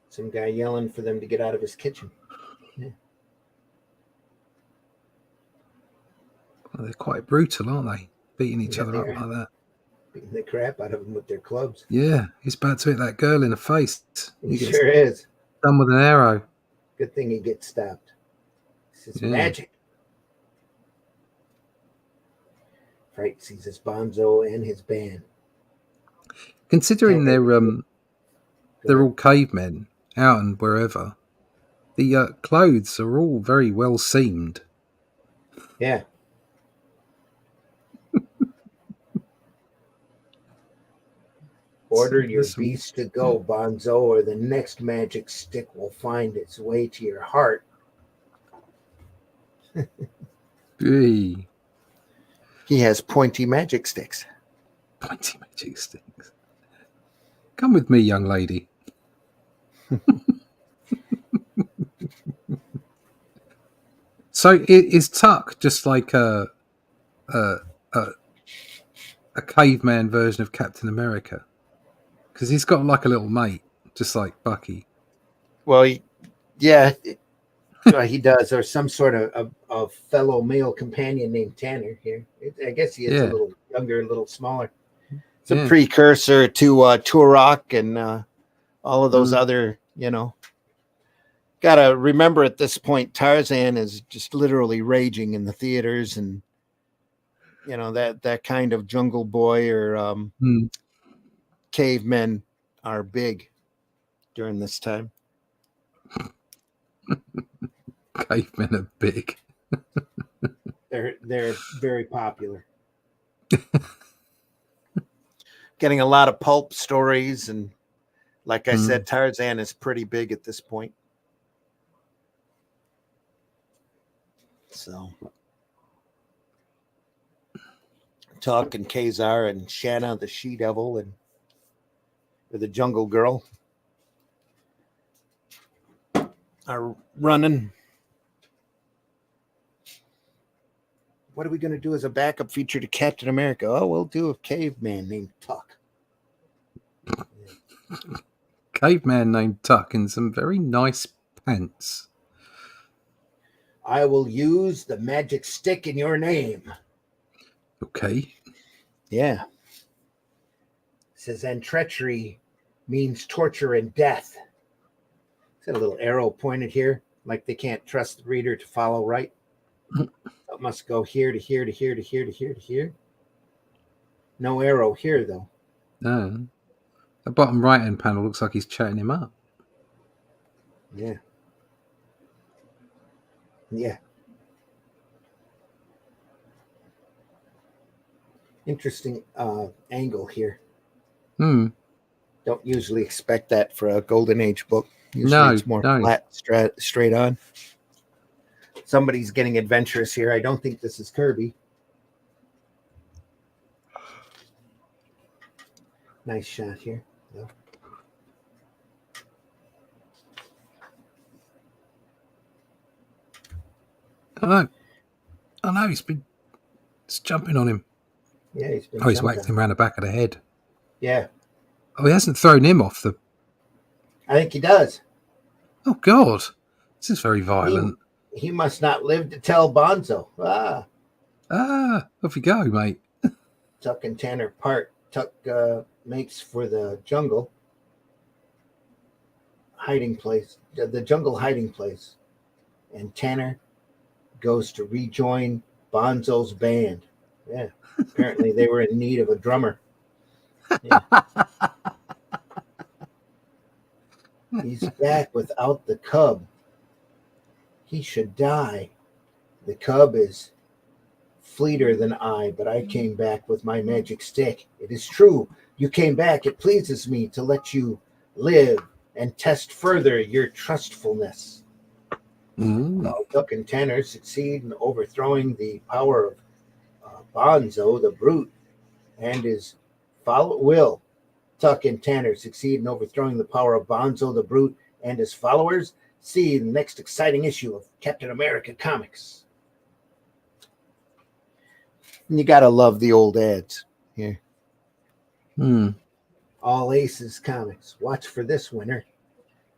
Some guy yelling for them to get out of his kitchen. Yeah. Well, they're quite brutal, aren't they? Beating each other up like that. Beating the crap out of them with their clubs. Yeah, he's about to hit that girl in the face. He sure is. Done with an arrow. Good thing he gets stopped. This is magic. Fright seizes Bonzo and his band. Considering they're they're all cavemen out and wherever. The clothes are all very well seamed. Yeah. Order your beast to go, Bonzo, or the next magic stick will find its way to your heart. Hey. He has pointy magic sticks. Pointy magic sticks. Come with me, young lady. So is Tuck just like a caveman version of Captain America? Because he's got like a little mate, just like Bucky. Well, yeah, he does. There's some sort of fellow male companion named Tanner here. I guess he is a little younger, a little smaller. It's a precursor to Turok and all of those other, Got to remember at this point, Tarzan is just literally raging in the theaters, and that kind of Jungle Boy or cavemen are big during this time. Cavemen are big. They're very popular. Getting a lot of pulp stories, and like I said, Tarzan is pretty big at this point. So, Tuck and Kazar and Shanna, the she-devil, and the jungle girl are running. What are we going to do as a backup feature to Captain America? Oh, we'll do a caveman named Tuck. Caveman named Tuck in some very nice pants. I will use the magic stick in your name. Okay. Yeah. It says, and treachery means torture and death. Is that a little arrow pointed here? Like they can't trust the reader to follow right? It must go here to here to here to here to here to here. No arrow here, though. No. The bottom right-hand panel looks like he's chatting him up. Yeah. Yeah. Interesting angle here. Don't usually expect that for a Golden Age book. Usually it's more flat, straight on. Somebody's getting adventurous here. I don't think this is Kirby. Nice shot here. Yeah. I know. He's jumping on him. Yeah, he's whacked him around the back of the head. Yeah. Oh, he hasn't thrown him off the... I think he does. Oh, God. This is very violent. He must not live to tell Bonzo. Off you go, mate. Tuck and Tanner part. Tuck makes for the jungle hiding place, the jungle hiding place. And Tanner goes to rejoin Bonzo's band. Yeah. Apparently they were in need of a drummer. Yeah. He's back without the cub. He should die. The cub is fleeter than I, but I came back with my magic stick. It is true. You came back. It pleases me to let you live and test further your trustfulness. Tuck and Tanner succeed in overthrowing the power of Bonzo, the brute, and his will. Tuck and Tanner succeed in overthrowing the power of Bonzo, the brute, and his followers. See the next exciting issue of Captain America Comics. And you gotta love the old ads here. All Aces Comics. Watch for this winner.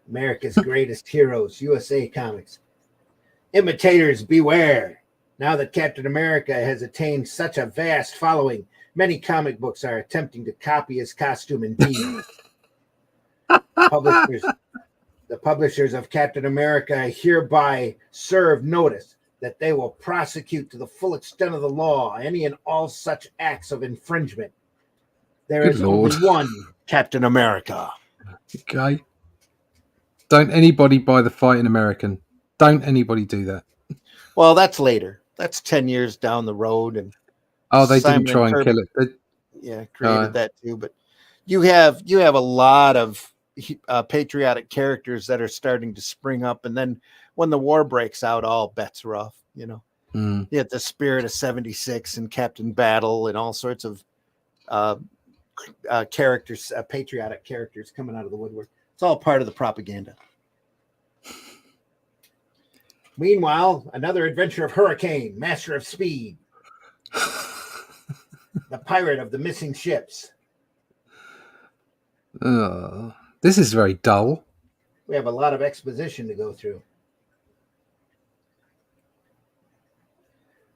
America's Greatest Heroes, USA Comics. Imitators beware. Now that Captain America has attained such a vast following, many comic books are attempting to copy his costume and theme. The publishers of Captain America hereby serve notice that they will prosecute to the full extent of the law any and all such acts of infringement. There is only one Captain America. Okay. Don't anybody buy the Fighting American. Don't anybody do that. Well, that's later. That's 10 years down the road, and They didn't Simon and try and Kirby, kill it. created that too. But you have a lot of patriotic characters that are starting to spring up, and then when the war breaks out, all bets are off. You have the Spirit of '76 and Captain Battle and all sorts of characters, patriotic characters coming out of the woodwork. It's all part of the propaganda. Meanwhile, another adventure of Hurricane, Master of Speed, the pirate of the missing ships. This is very dull. We have a lot of exposition to go through.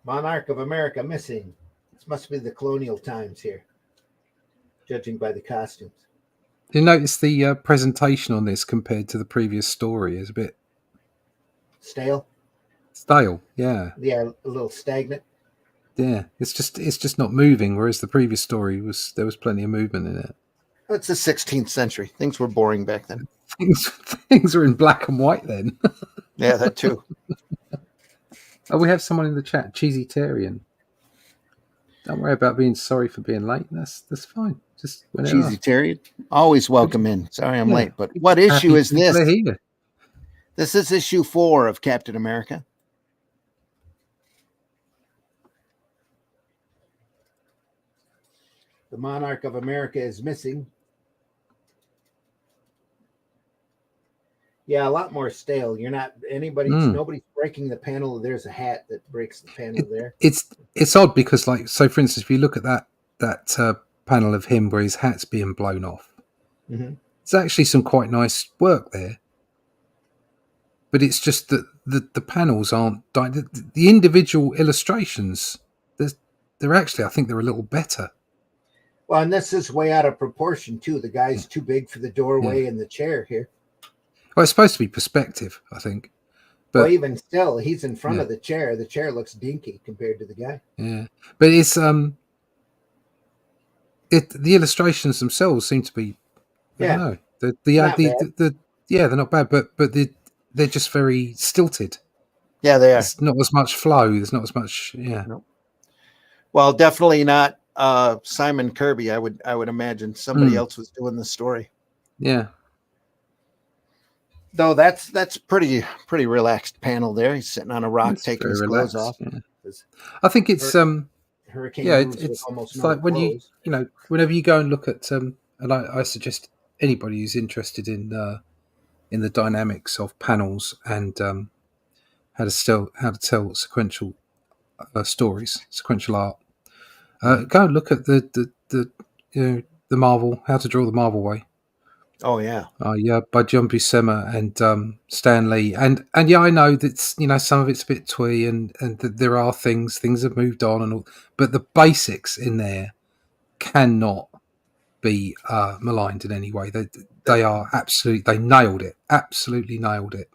Monarch of America missing. This must be the colonial times here, judging by the costumes. You notice the presentation on this compared to the previous story is a bit stale. Yeah, a little stagnant. Yeah, it's just not moving. Whereas the previous story there was plenty of movement in it. It's the 16th century. Things were boring back then. Things are in black and white then. Yeah, that too. We have someone in the chat, Cheesytarian. Don't worry about being sorry for being late. That's fine. Just Cheesytarian, always welcome in. Sorry I'm late, but what issue is this? Here. This is issue 4 of Captain America. The Monarch of America is missing. Yeah, a lot more stale. You're not nobody's breaking the panel. There's a hat that breaks the panel there. It's odd because, like, so for instance, if you look at that panel of him where his hat's being blown off, there's actually some quite nice work there. But it's just that the panels aren't the individual illustrations. They're actually, I think they're a little better. Well, and this is way out of proportion too. The guy's too big for the doorway and the chair here. Well, it's supposed to be perspective, I think. But well, even still, he's in front of the chair. The chair looks dinky compared to the guy. Yeah, but it's the illustrations themselves seem to be, I don't know, they're not bad, but they're just very stilted. Yeah, they are. There's not as much flow. There's not as much. Yeah. No. Well, definitely not Simon Kirby. I would imagine somebody else was doing the story. Yeah. Though that's pretty relaxed panel there. He's sitting on a rock taking his clothes off. Yeah. I think it's Hurricane. Yeah, it's like when you whenever you go and look at and I suggest anybody who's interested in the dynamics of panels and how to tell sequential stories, sequential art. Go and look at the Marvel, How to Draw the Marvel Way. Oh yeah, by John Buscema and Stan Lee, and yeah, I know that some of it's a bit twee, and there are things have moved on and all, but the basics in there cannot be maligned in any way. They are absolutely, they nailed it, absolutely nailed it.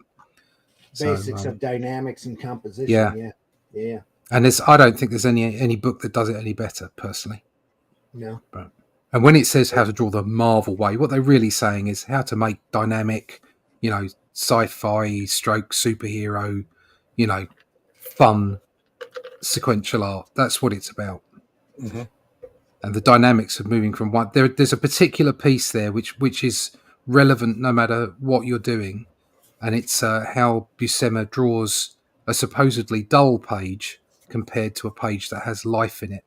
Basics of dynamics and composition. Yeah. And I don't think there's any book that does it any better, personally. No. But, and when it says how to draw the Marvel way, what they're really saying is how to make dynamic, sci-fi stroke superhero, fun sequential art. That's what it's about. Mm-hmm. And the dynamics of moving from one. There's a particular piece there which is relevant no matter what you're doing, and it's how Buscema draws a supposedly dull page compared to a page that has life in it.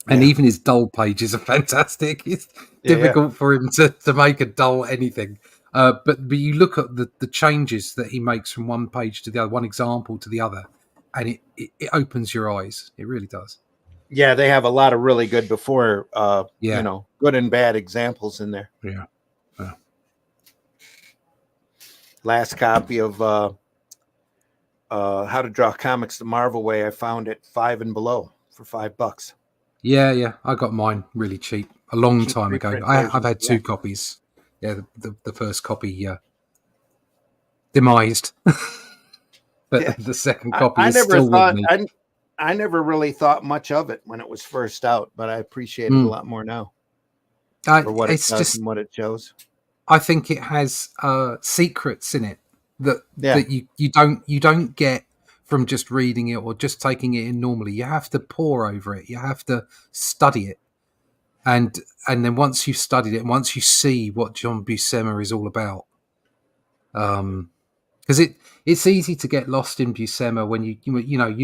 And even his dull pages are fantastic. It's difficult for him to make a dull anything. But you look at the changes that he makes from one page to the other, one example to the other, and it opens your eyes. It really does. Yeah, they have a lot of really good before, good and bad examples in there. Yeah. Last copy of How to Draw Comics the Marvel Way, I found at 5 and Below for $5. Yeah, I got mine really cheap a long time ago. I've had 2 copies. Yeah, the first copy demised, but the second copy is still with me. I never really thought much of it when it was first out, but I appreciate it a lot more now for what it does and what it shows. I think it has secrets in it that you don't get from just reading it or just taking it in normally. You have to pore over it. You have to study it, and then once you've studied it, and once you see what John Buscema is all about, because it's easy to get lost in Buscema when you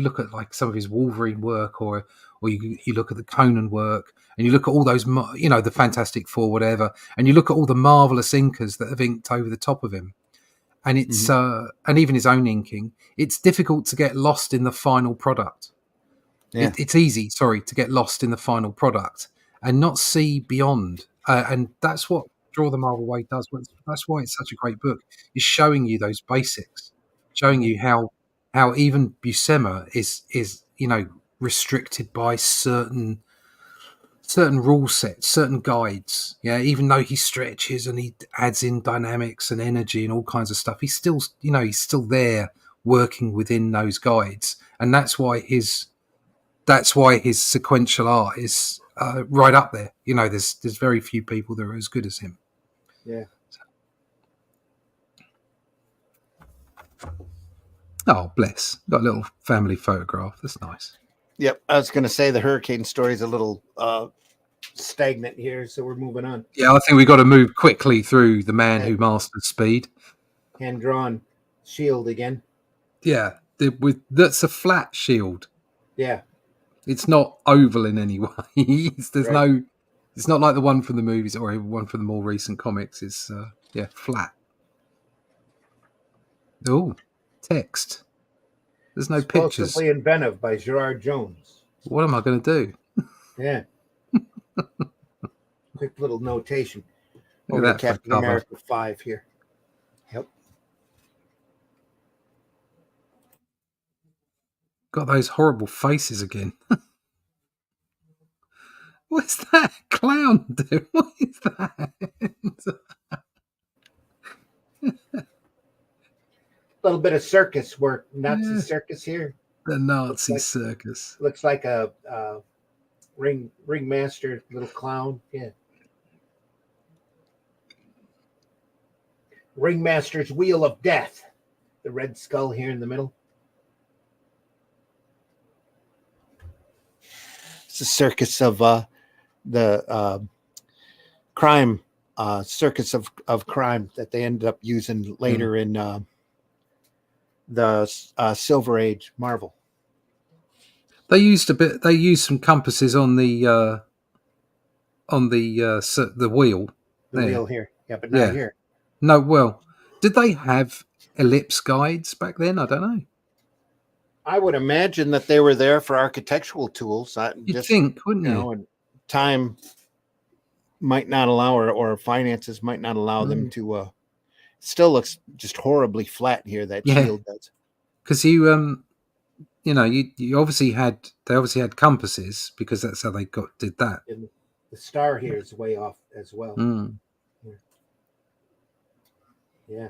look at like some of his Wolverine work, or you look at the Conan work, and you look at all those the Fantastic Four, whatever, and you look at all the marvelous inkers that have inked over the top of him. And it's and even his own inking, it's difficult to get lost in the final product. Yeah. It's easy, to get lost in the final product and not see beyond. And that's what Draw the Marvel Way does. That's why it's such a great book. Is showing you those basics, showing you how even Buscema is restricted by certain rule sets, certain guides. Yeah, even though he stretches and he adds in dynamics and energy and all kinds of stuff, he's still there working within those guides, and that's why his sequential art is right up there. There's very few people that are as good as him. Yeah. Oh, bless! Got a little family photograph. That's nice. Yep, I was going to say the hurricane story is a little stagnant here, so we're moving on. Yeah, I think we got to move quickly through The Man Who Mastered Speed. Hand-drawn shield again. Yeah, that's a flat shield. Yeah. It's not oval in any way. It's not like the one from the movies or one from the more recent comics. It's flat. Oh, text. There's no pictures. Explosively Inventive by Gerard Jones. What am I going to do? Yeah. Quick little notation. Over Captain America 5 here. Yep. Got those horrible faces again. What's that clown do? What is that? Little bit of circus work, Nazi circus here. The Nazi circus looks like a ringmaster, little clown. Yeah, Ringmaster's Wheel of Death. The red skull here in the middle. It's a circus of the crime, circus of crime that they ended up using later in the Silver Age Marvel. They used some compasses on the wheel. The wheel here, yeah, but not here. No, well, did they have ellipse guides back then? I don't know. I would imagine that they were there for architectural tools. You'd think, wouldn't you? And time might not allow, or finances might not allow them to. Still looks just horribly flat here. That shield does. Because you obviously had compasses, because that's how they did that. And the star here is way off as well. Mm. Yeah.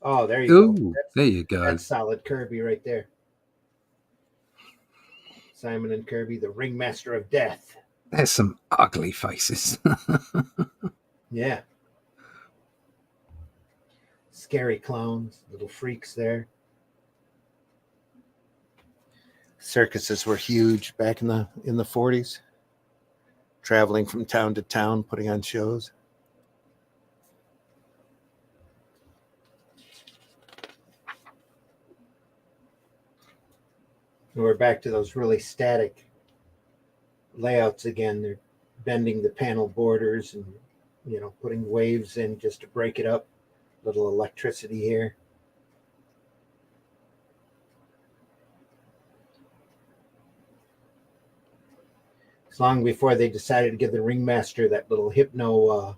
Oh, there you go. There you go. That's solid Kirby right there. Simon and Kirby, the Ringmaster of Death. There's some ugly faces. Yeah. Scary clowns, little freaks there. Circuses were huge back in the 40s. Traveling from town to town, putting on shows. And we're back to those really static layouts again. They're bending the panel borders and, putting waves in just to break it up. Little electricity here. It's long before they decided to give the Ringmaster that little hypno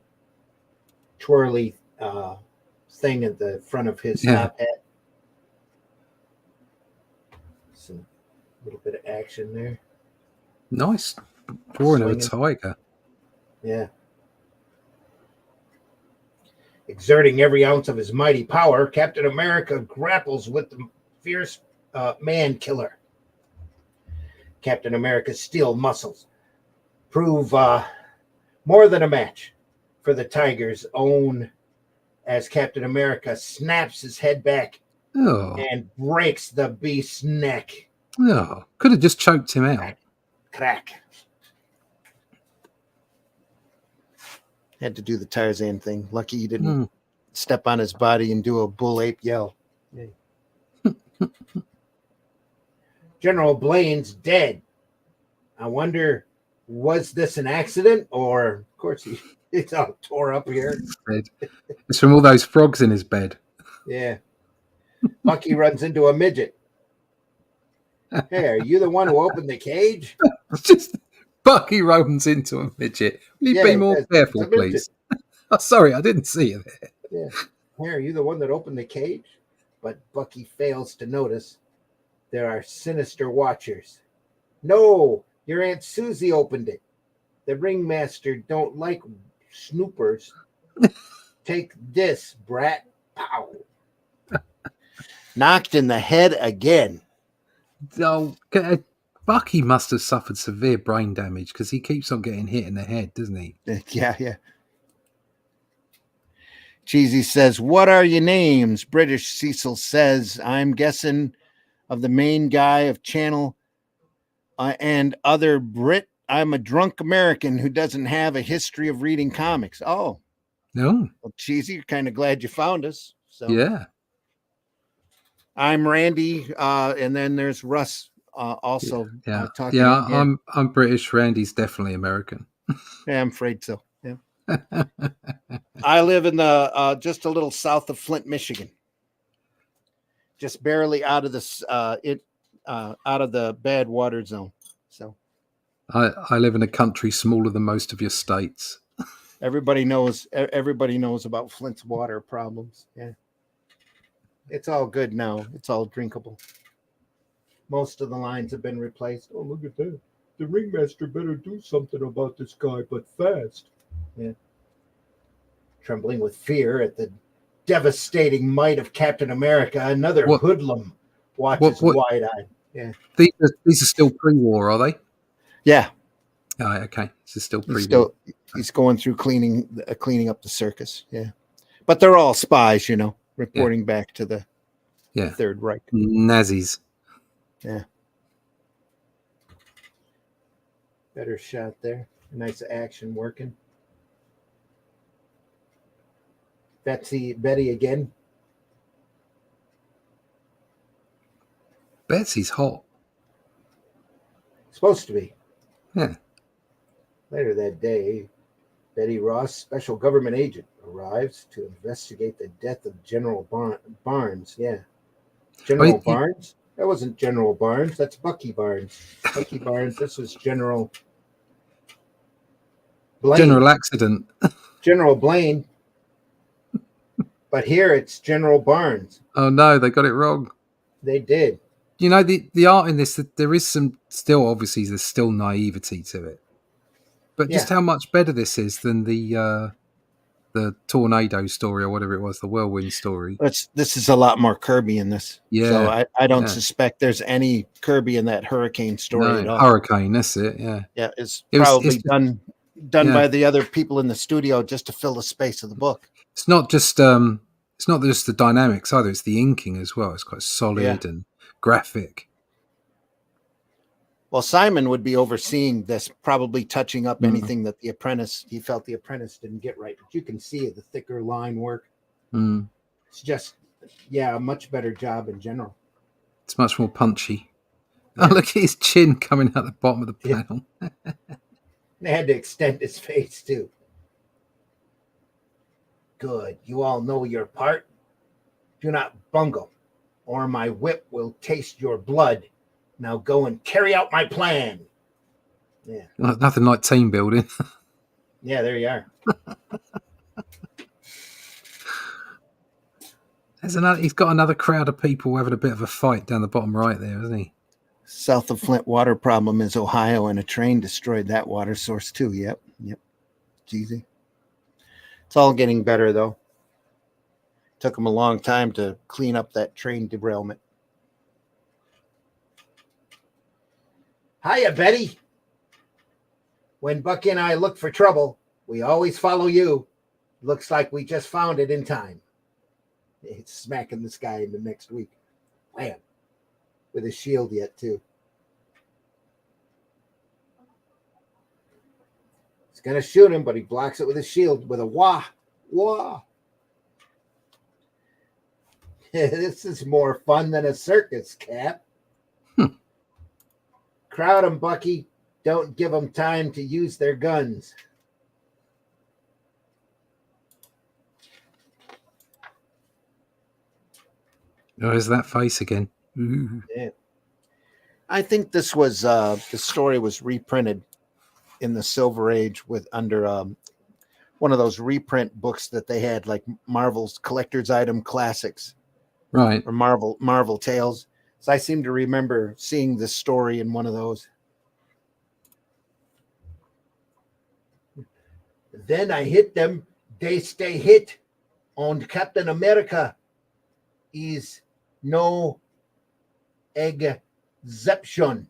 twirly thing at the front of his top hat. Some little bit of action there. Nice drawing of a tiger. Yeah. Exerting every ounce of his mighty power, Captain America grapples with the fierce man-killer. Captain America's steel muscles prove More than a match for the Tigers' own, as Captain America snaps his head back and breaks the beast's neck. Oh, could have just choked him out. Crack. Had to do the Tarzan thing. Lucky he didn't step on his body and do a bull ape yell. Yeah. General Blaine's dead. I wonder, was this an accident? Or, of course, it's all tore up here. It's from all those frogs in his bed. Yeah. Bucky runs into a midget. Hey, are you the one who opened the cage? Just Bucky runs into a midget. Will you be more careful, please? Oh, sorry, I didn't see you there. Yeah. Hey, are you the one that opened the cage? But Bucky fails to notice there are sinister watchers. No, your Aunt Susie opened it. The ringmaster don't like snoopers. Take this, brat. Pow. Knocked in the head again. Oh, Bucky must have suffered severe brain damage because he keeps on getting hit in the head, doesn't he? Yeah. Cheesy says, what are your names? British Cecil says, I'm guessing of the main guy of Channel and other Brit. I'm a drunk American who doesn't have a history of reading comics. Oh. No. Well, Cheesy, you're kind of glad you found us. So. Yeah. I'm Randy, and then there's Russ also. Yeah. Talking. I'm British. Randy's definitely American. Yeah, I'm afraid so. Yeah. I live in the just a little south of Flint, Michigan. Just barely out of this out of the bad water zone. So I live in a country smaller than most of your states. Everybody knows about Flint's water problems. Yeah. It's all good now. It's all drinkable. Most of the lines have been replaced. Oh, look at that. The ringmaster better do something about this guy, but fast. Yeah. Trembling with fear at the devastating might of Captain America, another hoodlum watches wide-eyed. Yeah. These are still pre-war, are they? Yeah. Oh, okay. This is still pre-war. He's going through cleaning up the circus. Yeah. But they're all spies, reporting back to the Third Reich. Nazis. Yeah. Better shot there. Nice action working. Betty again. Betsy's hot. Supposed to be. Yeah. Later that day, Betty Ross, special government agent, arrives to investigate the death of General Barnes. Yeah. General Barnes? That wasn't General Barnes. That's Bucky Barnes. Bucky Barnes. This was General Blaine. General Accident. General Blaine. But here it's General Barnes. Oh, no. They got it wrong. They did. The art in this, there is there's still naivety to it. But just how much better this is than the tornado story or whatever it was, the whirlwind story. This is a lot more Kirby in this. Yeah. So I don't suspect there's any Kirby in that hurricane story at all. Hurricane, that's it, yeah. Yeah, it's probably done by the other people in the studio just to fill the space of the book. It's not just the dynamics either, it's the inking as well. It's quite solid and graphic. Well, Simon would be overseeing this, probably touching up anything that he felt the apprentice didn't get right. But you can see the thicker line work. It's just, a much better job in general. It's much more punchy. Yeah. Oh, look at his chin coming out the bottom of the panel. They had to extend his face, too. Good. You all know your part. Do not bungle, or my whip will taste your blood. Now go and carry out my plan. Yeah. Nothing like team building. Yeah, there you are. He's got another crowd of people having a bit of a fight down the bottom right there, isn't he? South of Flint water problem is Ohio, and a train destroyed that water source too. Yep. Easy. It's all getting better, though. Took them a long time to clean up that train derailment. Hiya, Betty. When Bucky and I look for trouble, We always follow you. Looks like we just found it in time. It's smacking this guy in the next week. Wham. With his shield yet, too. He's going to shoot him, but he blocks it with his shield with a wah. Wah. This is more fun than a circus, Cap. Crowd them, Bucky. Don't give them time to use their guns. Oh, is that face again? Ooh. Yeah. I think this was the story was reprinted in the Silver Age with under one of those reprint books that they had, like Marvel's collector's item classics, Right? Or Marvel Tales. So I seem to remember seeing this story in one of those. Then I hit them. They stay hit. On Captain America is no exception.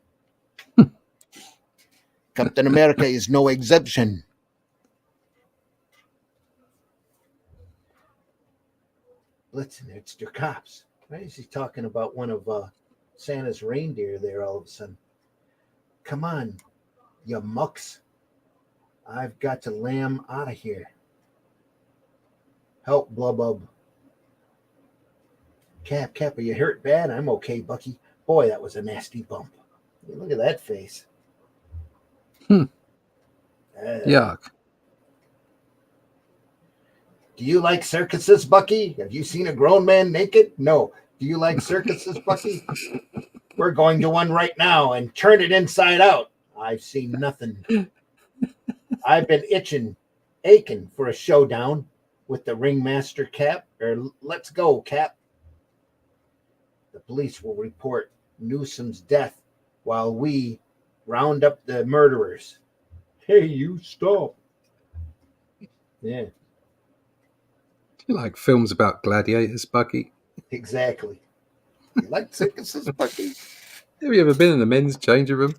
Captain America is no exception. Blitzen, it's your cops. Why is he talking about one of Santa's reindeer there all of a sudden? Come on, you mucks. I've got to lamb out of here. Help, Blubub. Cap, are you hurt bad? I'm okay, Bucky. Boy, that was a nasty bump. Look at that face. Yuck. Do you like circuses, Bucky? Have you seen a grown man naked? No. Do you like circuses, Bucky? We're going to one right now and turn it inside out. I've seen nothing. I've been aching for a showdown with the ringmaster, Cap. Let's go, Cap. The police will report Newsom's death while we round up the murderers. Hey, you stop. Yeah. You like films about gladiators, Bucky? Exactly. You like circuses, Bucky? Have you ever been in the men's changing room?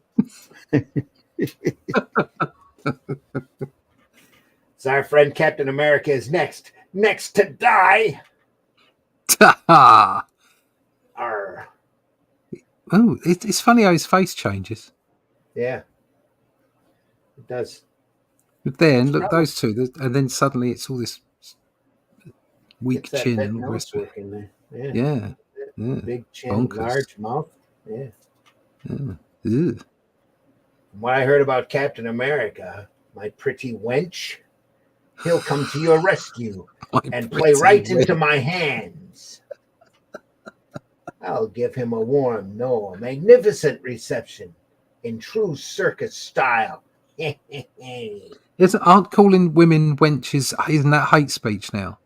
So our friend Captain America is next to die. Ta-ha! Arr. Oh, it's funny how his face changes. Yeah, it does. But then, look, those two, and then suddenly it's all this weak It's chin that and all the rest of it. in there. Yeah. Big chin, Bonkers. large mouth. Yeah. Ew. From what I heard about Captain America, my pretty wench, he'll come to your rescue and play right into my hands. I'll give him a warm, no, a magnificent reception in true circus style. Aren't calling women wenches, isn't that hate speech now?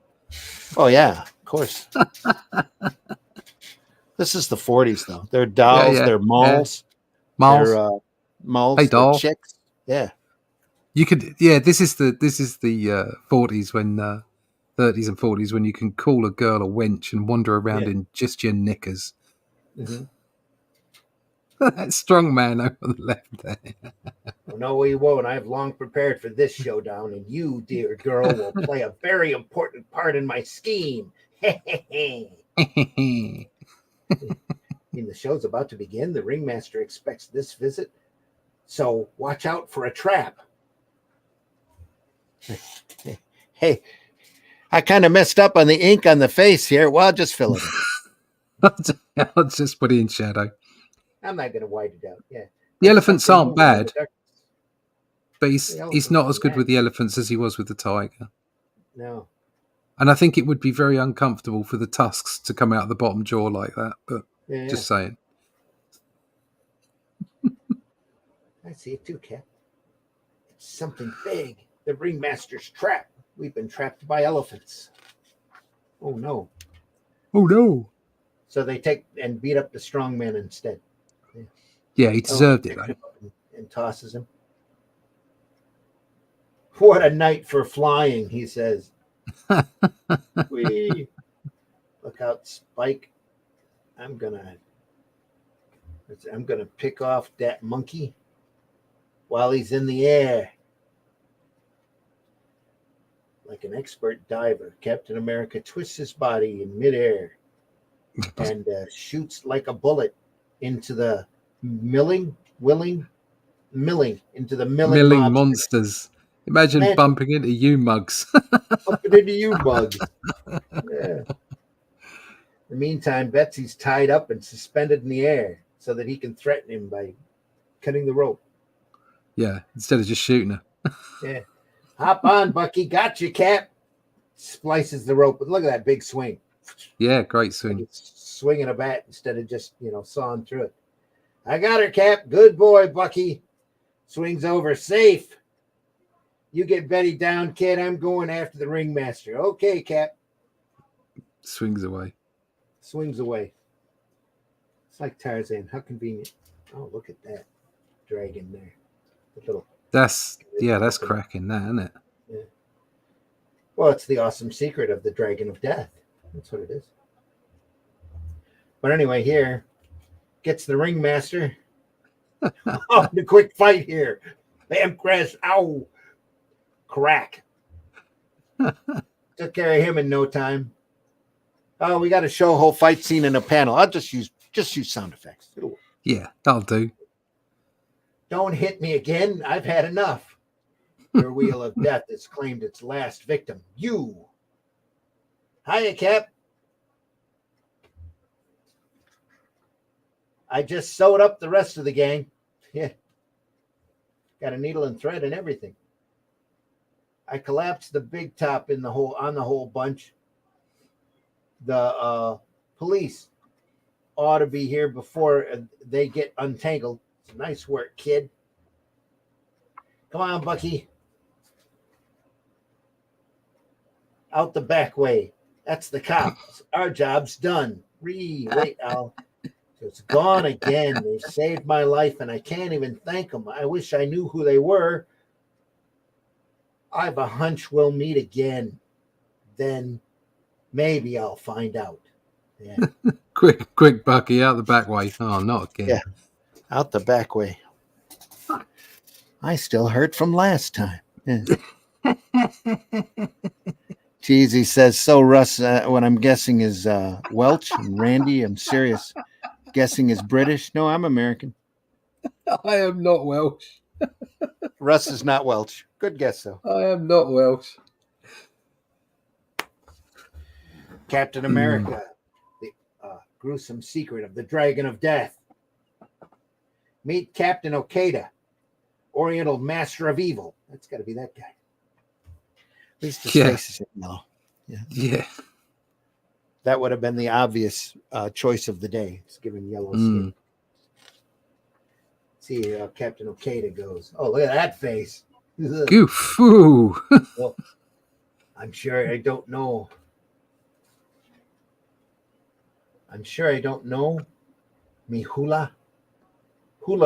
Oh, yeah, of course. This is the 40s, though. They're dolls, they're malls. Malls. They're malls, hey, doll. they're chicks. Yeah. You could, this is the 40s when 30s and 40s when you can call a girl a wench and wander around in just your knickers. Mm-hmm. That strong man over the left there. Well, no, we won't. I've long prepared for this showdown, and you, dear girl, will play a very important part in my scheme. The show's about to begin. The ringmaster expects this visit, so watch out for a trap. Hey, I kind of messed up on the ink on the face here. Well, I'll just fill it in. I'll just put it in shadow. I'm not going to white it out. Yeah. The elephants aren't bad, but he's not as good with the elephants as he was with the tiger. No. And I think it would be very uncomfortable for the tusks to come out of the bottom jaw like that. But just saying. I see it too, Cap. It's something big. The ringmaster's trap. We've been trapped by elephants. Oh, no. Oh, no. So they take and beat up the strong man instead. Yeah, he deserved it, though. And tosses him. What a night for flying, he says. Whee. Look out, Spike. I'm gonna pick off that monkey while he's in the air. like an expert diver, Captain America twists his body in midair and shoots like a bullet into the milling monsters. Imagine bumping into you mugs. Bumping into you mugs. Yeah. In the meantime, Betsy's tied up and suspended in the air so that he can threaten him by cutting the rope. Yeah, instead of just shooting her. Yeah. Hop on, Bucky. Got you, Cap. Splices the rope. But look at that big swing. Yeah, great swing. Like it's swinging a bat instead of just, sawing through it. I got her, Cap. Good boy, Bucky. Swings over. Safe. You get Betty down, kid. I'm going after the ringmaster. Okay, Cap. Swings away. Swings away. It's like Tarzan. How convenient. Oh, look at that dragon there. The little. That's cracking, that, isn't it? Yeah. Well, it's the awesome secret of the Dragon of Death. That's what it is. But anyway, here gets the ringmaster. Oh, the quick fight here. Bam, crash. Ow. Crack. Took care of him in no time. Oh, we got to show a whole fight scene in a panel. I'll just use sound effects. It'll work. Yeah, that'll do. Don't hit me again. I've had enough. Your wheel of death has claimed its last victim. You. Hiya, Cap. I just sewed up the rest of the gang. Yeah. Got a needle and thread and everything. I collapsed the big top on the whole bunch. The police ought to be here before they get untangled. Nice work, kid. Come on, Bucky. Out the back way. That's the cops. Our job's done. Wait, Al. It's gone again. They saved my life, and I can't even thank them. I wish I knew who they were. I have a hunch we'll meet again. Then maybe I'll find out. Yeah. quick, Bucky, out the back way. Oh, not again. Yeah, out the back way. I still hurt from last time. Yeah. Cheesy says, so Russ, what I'm guessing is Welsh, and Randy, I'm serious. Guessing is British. No, I'm American. I am not Welsh. Russ is not Welsh. Good guess, though. I am not Welsh. Captain America, the gruesome secret of the Dragon of Death. Meet Captain Okada, Oriental Master of Evil. That's got to be that guy. At least his face is yellow. Yeah. That would have been the obvious choice of the day. It's given yellow skin. See how Captain Okada goes. Oh, look at that face. Goof. Well, I'm sure I don't know. Me hula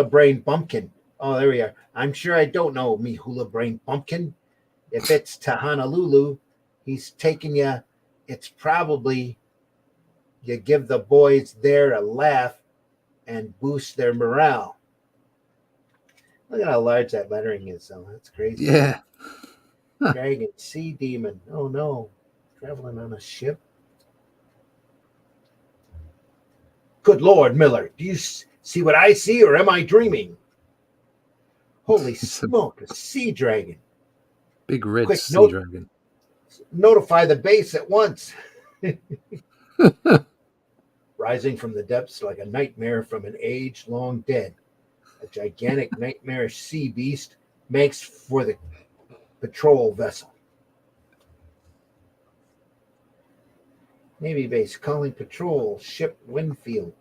brain bumpkin. Oh, there we are. I'm sure I don't know me hula brain bumpkin. If it's to Honolulu, he's taking you. It's probably you give the boys there a laugh and boost their morale. Look at how large that lettering is, though. That's crazy. Yeah. Dragon, sea demon. Oh, no. Traveling on a ship. Good Lord, Miller. Do you see what I see, or am I dreaming? Holy smoke, a sea dragon. Big red sea dragon. Notify the base at once. Rising from the depths like a nightmare from an age long dead, a gigantic nightmarish sea beast makes for the patrol vessel. Navy base calling patrol ship Winfield.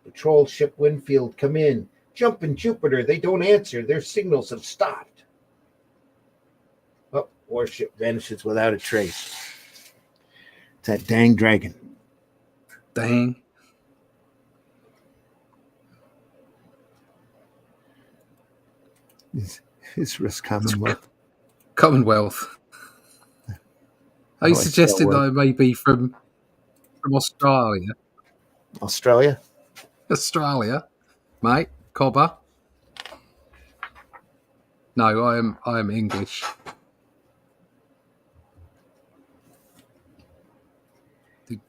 Patrol ship Winfield, come in. Jumping Jupiter, they don't answer. Their signals have stopped. Oh, warship vanishes without a trace. It's that dang dragon. Dang. It's risk Commonwealth. Commonwealth. Are you suggesting that I may be from Australia? Australia, mate. Cobber. No, I am English.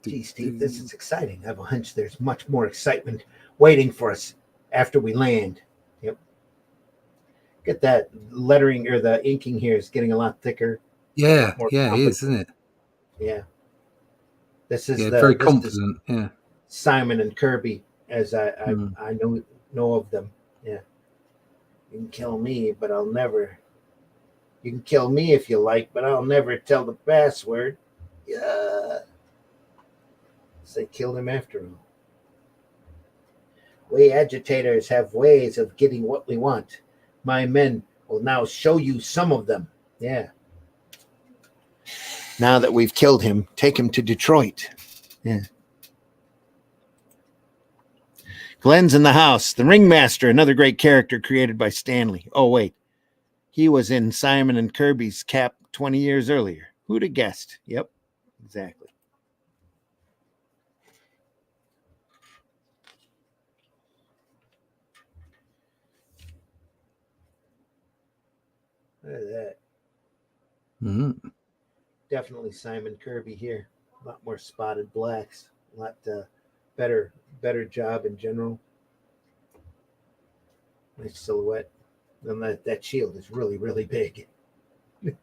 Gee, Steve, this is exciting. I have a hunch there's much more excitement waiting for us after we land. Yep. Get that lettering or the inking here is getting a lot thicker. Yeah, it is, isn't it? Yeah. This is very confident. Yeah. Simon and Kirby, as I know of them. Yeah. You can kill me, but I'll never. You can kill me if you like, but I'll never tell the password. Yeah. So they killed him after all. We agitators have ways of getting what we want. My men will now show you some of them. Yeah. Now that we've killed him, take him to Detroit. Yeah. Glenn's in the house. The Ringmaster, another great character created by Stanley. Oh, wait. He was in Simon and Kirby's Cap 20 years earlier. Who'd have guessed? Yep, exactly. Look at that. Mm-hmm. Definitely Simon Kirby here. A lot more spotted blacks. A lot better job in general. Nice silhouette. And that shield is really, really big. The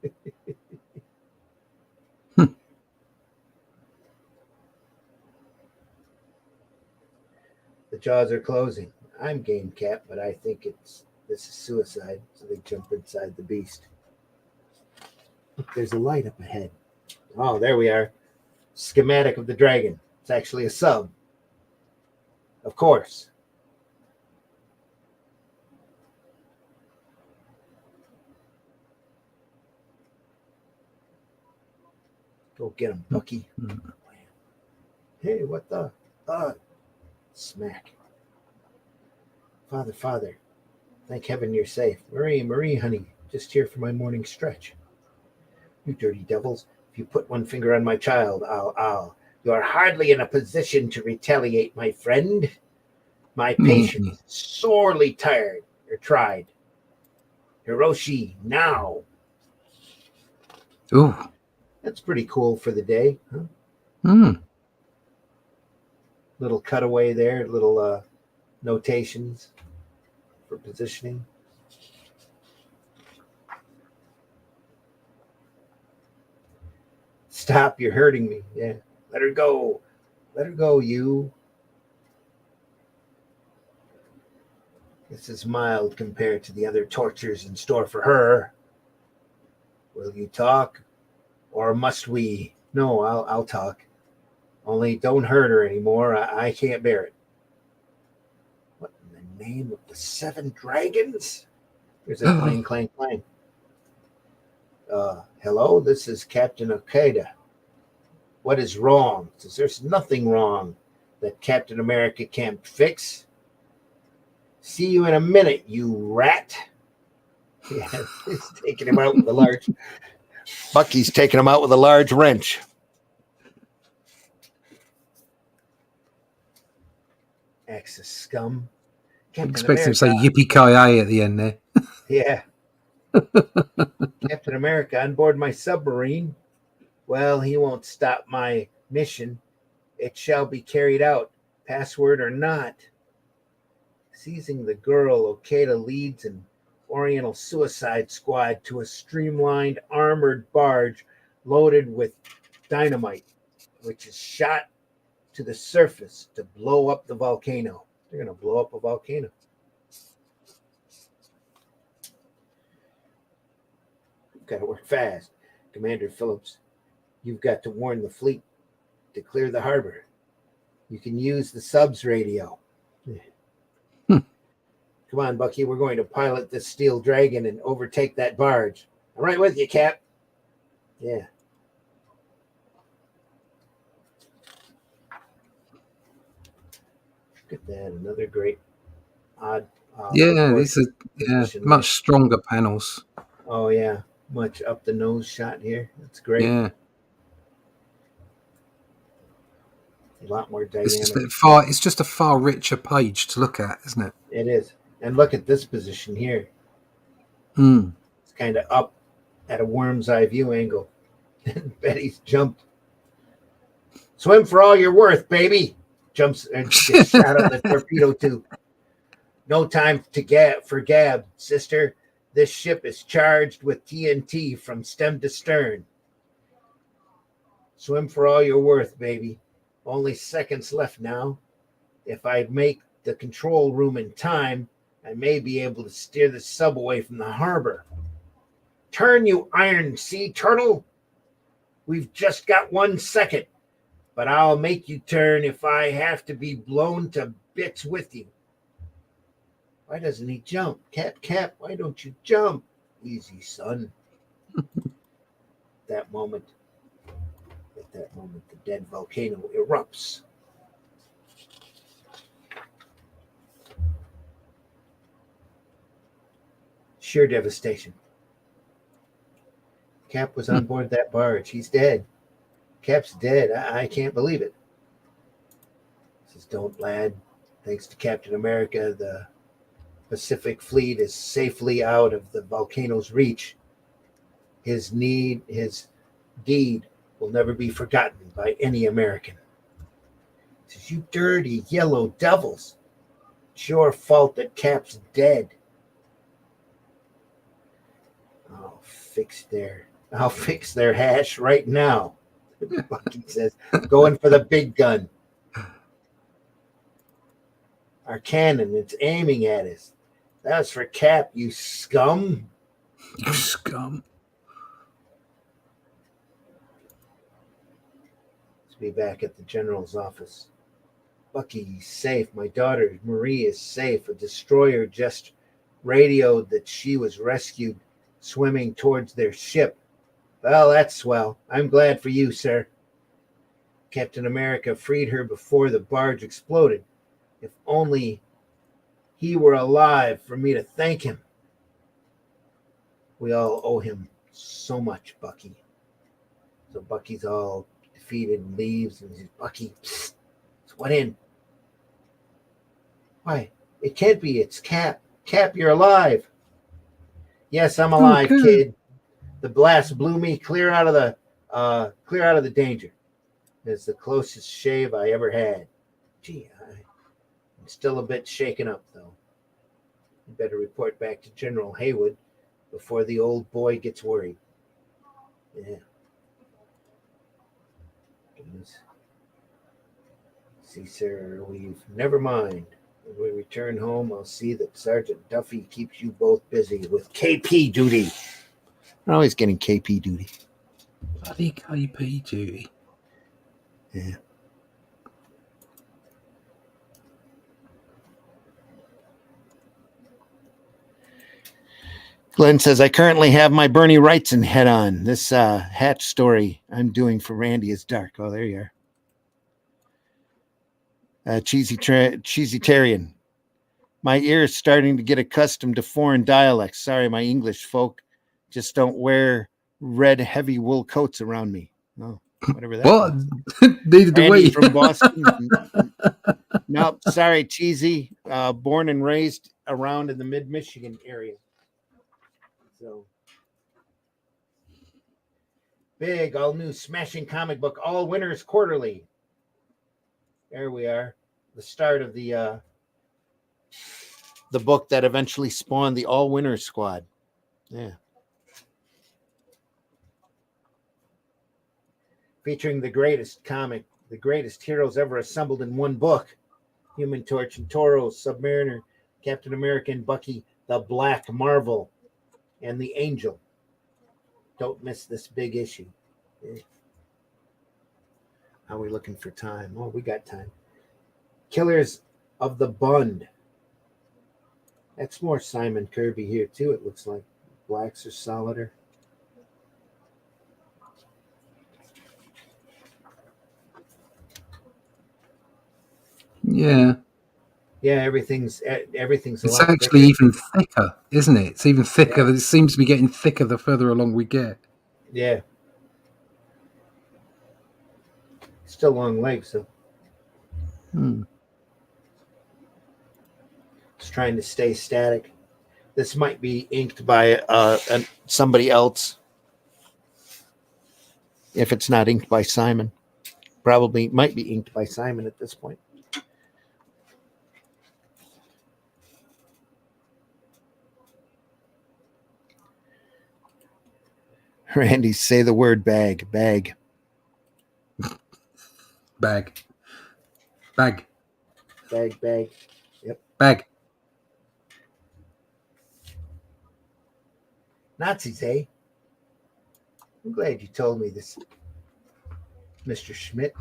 jaws are closing. I'm game, Cap, but I think this is suicide. So they jump inside the beast. Look, there's a light up ahead. Oh, there we are. Schematic of the dragon. It's actually a sub. Of course. Go get him, Bucky. Mm-hmm. Hey, what the? Smack. Father. Thank heaven you're safe. Marie, honey. Just here for my morning stretch. You dirty devils. If you put one finger on my child, I'll. You're hardly in a position to retaliate, my friend. My patience is sorely tried. Hiroshi, now. Ooh. That's pretty cool for the day, huh? Little cutaway there, little notations for positioning. Stop, you're hurting me. Yeah. Let her go. Let her go, you. This is mild compared to the other tortures in store for her. Will you talk? Or must we? No, I'll talk. Only don't hurt her anymore. I can't bear it. What in the name of the 7 dragons? There's a clang, clang, clang. Hello, this is Captain Okada. What is wrong? Says there's nothing wrong that Captain America can't fix. See you in a minute, you rat. Yeah, he's taking him out with a large... Bucky's taking him out with a large wrench. Axis scum. Captain expect him to say yippee-ki-yay at the end there. Yeah. Captain America on board my submarine. Well, he won't stop my mission. It shall be carried out, password or not. Seizing the girl, Okada leads an Oriental suicide squad to a streamlined armored barge loaded with dynamite, which is shot to the surface to blow up the volcano. They're going to blow up a volcano. We've got to work fast. Commander Phillips, you've got to warn the fleet to clear the harbor. You can use the subs radio. Come on, Bucky, we're going to pilot this steel dragon and overtake that barge. I'm right with you, Cap. Yeah. Look at that. Another great odd. These are much stronger panels. Oh, yeah. Much up the nose shot here. That's great. Yeah. A lot more dynamic. It's just a far richer page to look at, isn't it? It is. And look at this position here. Mm. It's kind of up at a worm's eye view angle. Betty's jumped. Swim for all you're worth, baby. Jumps and gets shot out of the torpedo tube. No time for gab, sister. This ship is charged with TNT from stem to stern. Swim for all you're worth, baby. Only seconds left now. If I make the control room in time, I may be able to steer the sub away from the harbor. Turn, you iron sea turtle. We've just got 1 second, but I'll make you turn if I have to be blown to bits with you. Why doesn't he jump? Cap, why don't you jump? Easy, son. At that moment, the dead volcano erupts. Sheer devastation. Cap was on board that barge. He's dead. Cap's dead. I can't believe it. He says, don't, lad. Thanks to Captain America, the Pacific Fleet is safely out of the volcano's reach. His deed will never be forgotten by any American. He says, you dirty yellow devils. It's your fault that Cap's dead. I'll fix their hash right now. Bucky says, going for the big gun. Our cannon, it's aiming at us. That's for Cap, you scum. You scum. Let's be back at the general's office. Bucky's safe. My daughter, Marie, is safe. A destroyer just radioed that she was rescued swimming towards their ship. Well, that's swell. I'm glad for you, sir. Captain America freed her before the barge exploded. If only he were alive for me to thank him. We all owe him so much, Bucky. So Bucky's all defeated and leaves, and he says, Bucky, psst, what in? Why? It can't be. It's Cap. Cap, you're alive. Yes, I'm alive, kid. The blast blew me clear out of the danger. It's the closest shave I ever had. Gee, I'm still a bit shaken up, though. You better report back to General Haywood before the old boy gets worried. Yeah. See, sir, never mind. When we return home, I'll see that Sergeant Duffy keeps you both busy with KP duty. I'm always getting KP duty. Bloody KP duty. Yeah. Glenn says, I currently have my Bernie Wrightson head on. This Hatch story I'm doing for Randy is dark. Oh, there you are. Cheesy Tarian. My ear is starting to get accustomed to foreign dialects. Sorry, my English folk just don't wear red heavy wool coats around me. Oh, whatever that what? Neither do we. From Boston. Nope, sorry, Cheesy. Born and raised around in the mid-Michigan area. So big, all new smashing comic book, All Winners Quarterly. There we are. The start of the book that eventually spawned the All Winners Squad. Yeah. Featuring the greatest heroes ever assembled in one book. Human Torch and Toro, Submariner, Captain America and Bucky, the Black Marvel, and the Angel. Don't miss this big issue. Yeah. How are we looking for time? Oh, we got time. Killers of the Bund. That's more Simon Kirby here, too, it looks like. Blacks are solider. Yeah. Yeah, everything's it's actually even thicker, isn't it? It's even thicker. Yeah. It seems to be getting thicker the further along we get. Yeah. Still long legs, though. It's trying to stay static. This might be inked by somebody else. If it's not inked by Simon. probably might be inked by Simon at this point. Randy, say the word bag. Bag. Bag. Bag. Bag. Bag. Yep. Bag. Nazis, eh? I'm glad you told me this, Mr. Schmidt.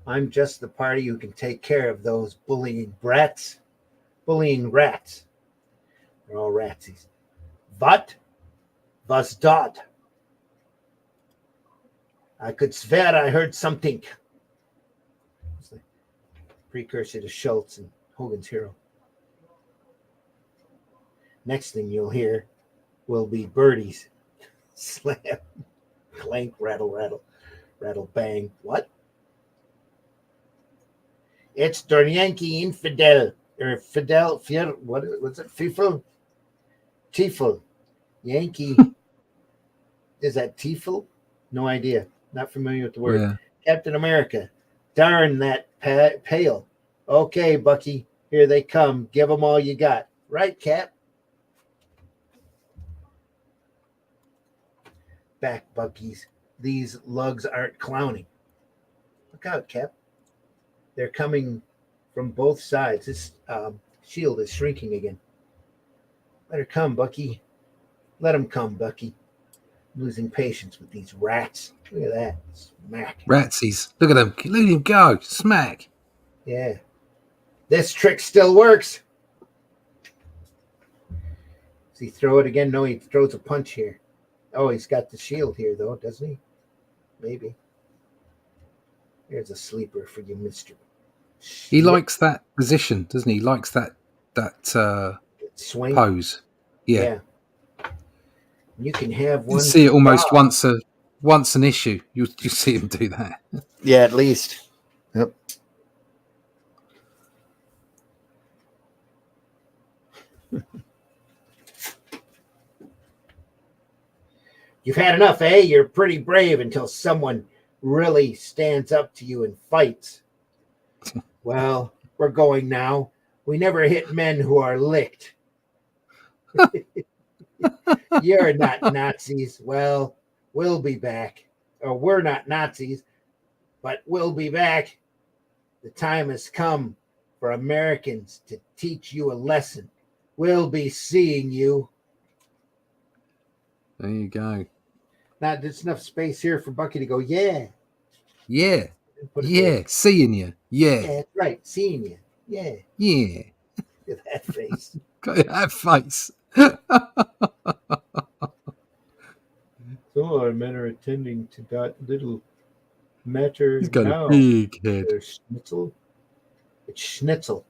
I'm just the party who can take care of those bullying rats. They're all ratsies. What was dot? I could swear I heard something. It's the precursor to Schultz and Hogan's Hero. Next thing you'll hear will be birdies. Slam, clank, rattle, bang. What? It's the Yankee infidel. Or Fidel, what was it? Fifel? Tiefel. Yankee. Is that Tiefel? No idea. Not familiar with the word. Yeah. Captain America. Darn that pail. Okay, Bucky. Here they come. Give them all you got. Right, Cap? Back, Buckies. These lugs aren't clowning. Look out, Cap. They're coming from both sides. This shield is shrinking again. Let her come, Bucky. Let them come, Bucky. I'm losing patience with these rats. Look at that. Smack. Ratsies. Look at them. Let him go. Smack. Yeah. This trick still works. Does he throw it again? No, he throws a punch here. Oh, he's got the shield here, though, doesn't he? Maybe. There's a sleeper for you, Mr. He likes that position, doesn't he? He likes that swing pose. Yeah. You can have one. You see it almost once an issue. You see him do that. Yeah, at least. Yep. You've had enough, eh? You're pretty brave until someone really stands up to you and fights. Well, we're going now. We never hit men who are licked. You're not Nazis. Well, we'll be back. Or we're not Nazis, but we'll be back. The time has come for Americans to teach you a lesson. We'll be seeing you. There you go. Now, there's enough space here for Bucky to go, yeah. Yeah. Yeah. Seeing you. Yeah. Yeah, that's right. Seeing you. Yeah. Yeah. Look at that face. Got that face. So our men are attending to that little matter. He's got now. a big head. There's Schnitzel. It's Schnitzel.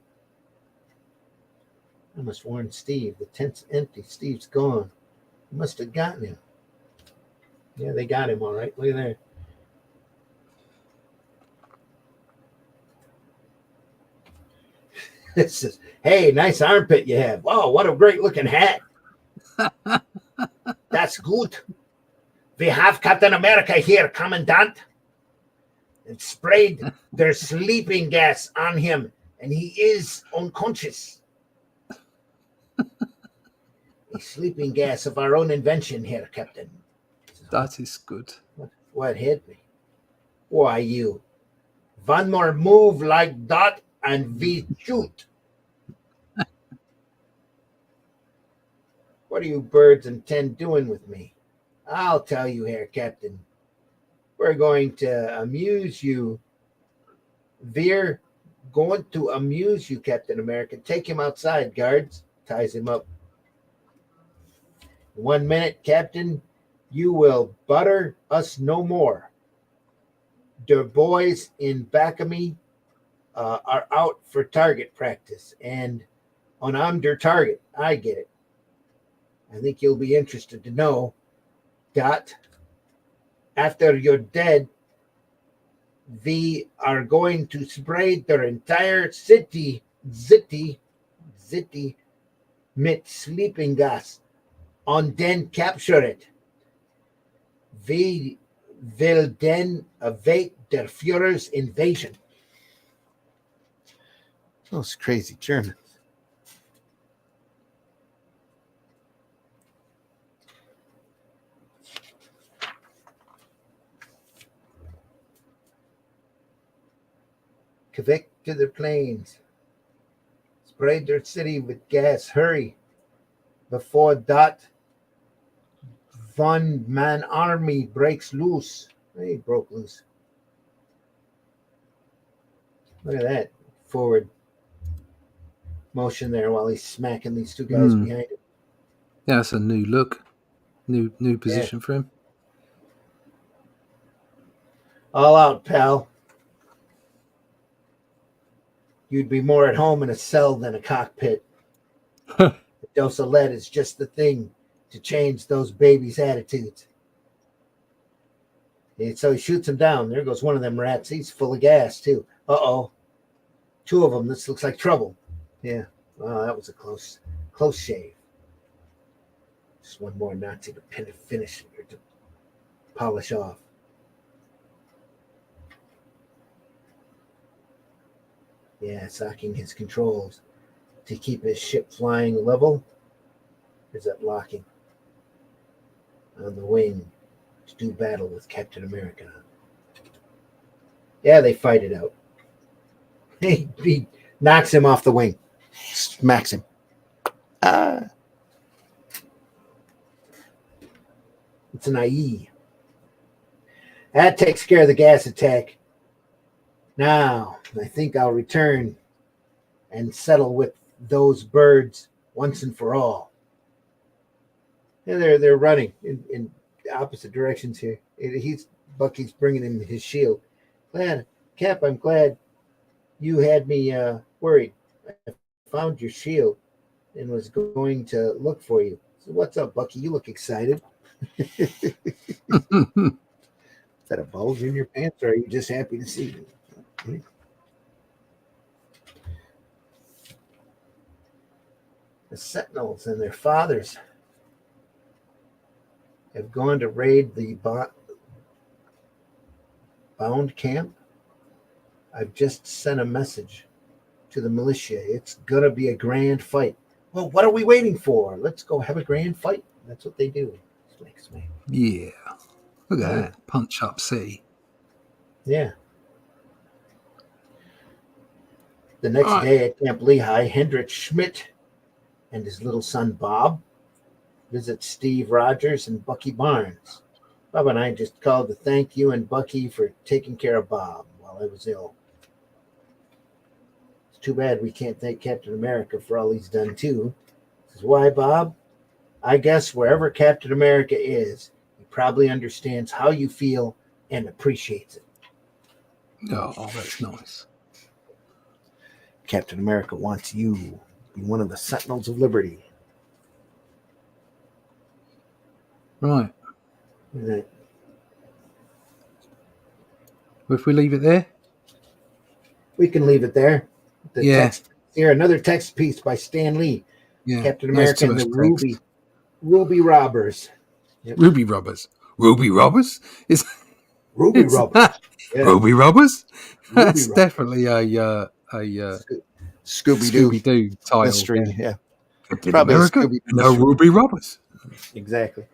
I must warn Steve. The tent's empty. Steve's gone. They must have gotten him. Yeah, they got him all right. Look at there. This is, hey, nice armpit you have. Oh, what a great looking hat. That's good. We have Captain America here, Commandant. And sprayed their sleeping gas on him, and he is unconscious. A sleeping gas of our own invention here, Captain. That is good. What hit me? Why, you. One more move like that, and we shoot. What are you birds intend doing with me? I'll tell you here, Captain. We're going to amuse you. We're going to amuse you, Captain America. Take him outside, guards. Ties him up. 1 minute, Captain. You will butter us no more. The boys in back of me are out for target practice, and I'm their target. I get it. I think you'll be interested to know that after you're dead, we are going to spray their entire city with sleeping gas and then capture it. We will then await der Führer's invasion. Those crazy Germans. Quebec to the plains. Spray their city with gas. Hurry. Before that Von Man army breaks loose. He broke loose. Look at that. Forward motion there while he's smacking these two guys behind him. Yeah, that's a new look. New position for him. All out, pal. You'd be more at home in a cell than a cockpit. A dose of lead is just the thing to change those babies' attitudes. And so he shoots him down. There goes one of them rats. He's full of gas, too. Uh-oh. Two of them. This looks like trouble. Yeah. Well, that was a close shave. Just one more Nazi to finish or to polish off. Yeah, socking his controls to keep his ship flying level. Is that locking on the wing to do battle with Captain America? Yeah, they fight it out. He knocks him off the wing, smacks him. It's an IE. That takes care of the gas attack. Now, I think I'll return and settle with those birds once and for all. Yeah, they're running in opposite directions here. Bucky's bringing him his shield. Cap, I'm glad you had me worried. I found your shield and was going to look for you. So what's up, Bucky? You look excited. Is that a bulge in your pants, or are you just happy to see me? The Sentinels and their fathers have gone to raid the bound camp. I've just sent a message to the militia. It's going to be a grand fight. Well, what are we waiting for? Let's go have a grand fight. That's what they do. Yeah. Look at that. Punch up city. Yeah. The next day at Camp Lehigh, Hendrik Schmidt and his little son Bob visit Steve Rogers and Bucky Barnes. Bob and I just called to thank you and Bucky for taking care of Bob while I was ill. It's too bad we can't thank Captain America for all he's done too. Says, why, Bob? I guess wherever Captain America is, he probably understands how you feel and appreciates it. Oh, that's nice. Captain America wants you to be one of the Sentinels of Liberty. Right. If we leave it there? We can leave it there. Text here, another text piece by Stan Lee. Yeah. Captain America and the Ruby Robbers. Yep. Ruby Robbers? Is Ruby Robbers. Yeah. Ruby Robbers? That's definitely a Scooby-Doo title. Mystery, yeah. Probably America? No Ruby Robbers. Exactly.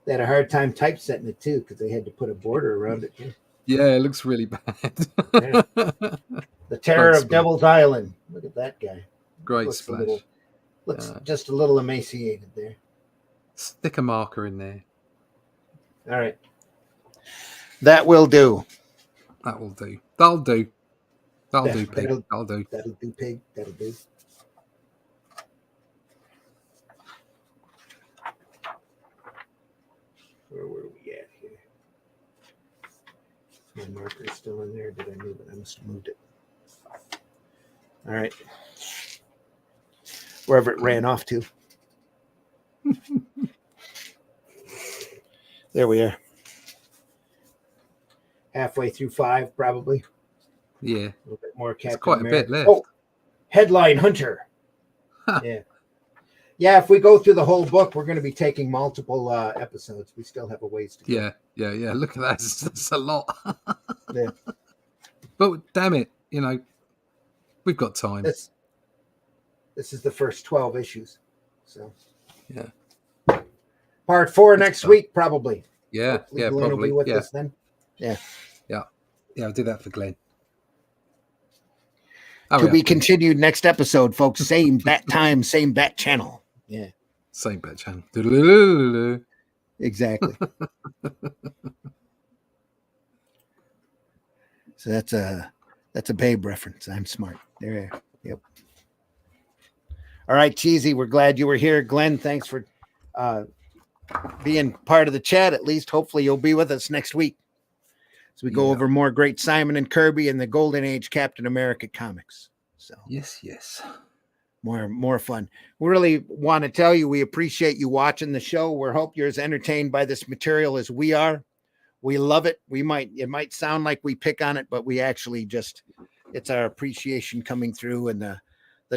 They had a hard time typesetting it too because they had to put a border around it. Yeah, it looks really bad. Yeah. The Terror of Devil's Island. Look at that guy. Great splash. Looks just a little emaciated there. Stick a marker in there. All right. That will do. That'll do. That'll do, pig. That'll do. That'll do, pig. That'll do. Where were we at here? My marker is still in there. Did I move it? I must have moved it. All right. Wherever it ran off to. There we are. Halfway through 5, probably. Yeah. A little bit more Captain It's quite America. A bit left. Oh, headline Hunter. Yeah. Yeah, if we go through the whole book, we're going to be taking multiple episodes. We still have a ways to go. Yeah. Look at that. That's a lot. Yeah. But damn it, we've got time. This is the first 12 issues. So yeah. Part 4 next week, probably. Yeah, Hopefully yeah, Glenn probably. will be with us then. Yeah. I'll do that for Glenn. To be continued next episode, folks. Same bat time, same bat channel. Yeah. Same bat channel. Exactly. So that's a Babe reference. I'm smart. There. Yep. All right, Cheesy. We're glad you were here. Glenn, thanks for being part of the chat. At least, hopefully, you'll be with us next week as we go over more great Simon and Kirby and the Golden Age Captain America comics. So yes. More fun. We really want to tell you we appreciate you watching the show. We hope you're as entertained by this material as we are. We love it. It might sound like we pick on it, but we actually it's our appreciation coming through, and the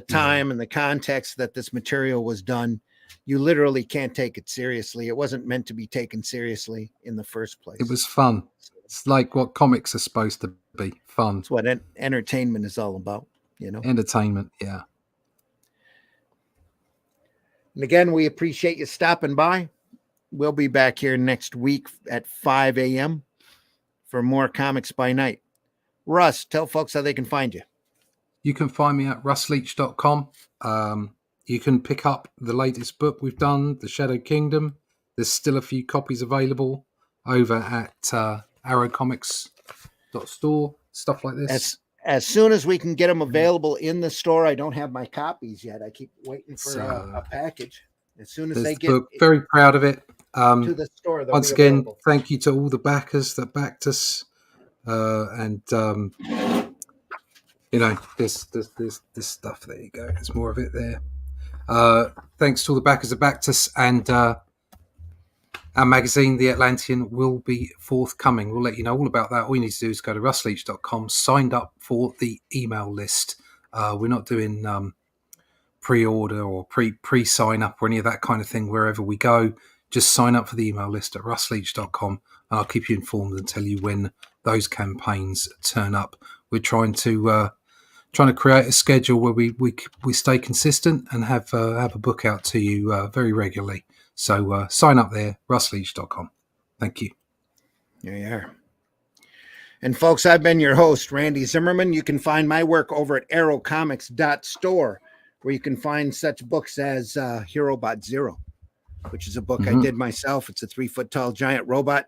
time and the context that this material was done. You literally can't take it seriously. It wasn't meant to be taken seriously in the first place. It was fun. It's like what comics are supposed to be, fun. It's what entertainment is all about, Entertainment, yeah. And again, we appreciate you stopping by. We'll be back here next week at 5 a.m. for more Comics by Night. Russ, tell folks how they can find you. You can find me at russleach.com. You can pick up the latest book we've done, The Shadow Kingdom. There's still a few copies available over at arrowcomics.store, stuff like this. As soon as we can get them available in the store, I don't have my copies yet. I keep waiting for a package. As soon as they get very proud of it. To the store, once again, thank you to all the backers that backed us, and this stuff. There you go. There's more of it there. Thanks to all the backers that backed us, and our magazine, The Atlantean, will be forthcoming. We'll let you know all about that. All you need to do is go to russleach.com, signed up for the email list. We're not doing pre-order or pre-sign up or any of that kind of thing wherever we go. Just sign up for the email list at russleach.com, and I'll keep you informed and tell you when those campaigns turn up. We're trying to create a schedule where we stay consistent and have a book out to you very regularly. So sign up there, russleach.com. Thank you. There you are. And folks, I've been your host, Randy Zimmerman. You can find my work over at arrowcomics.store, where you can find such books as HeroBot Zero, which is a book I did myself. It's a 3-foot-tall giant robot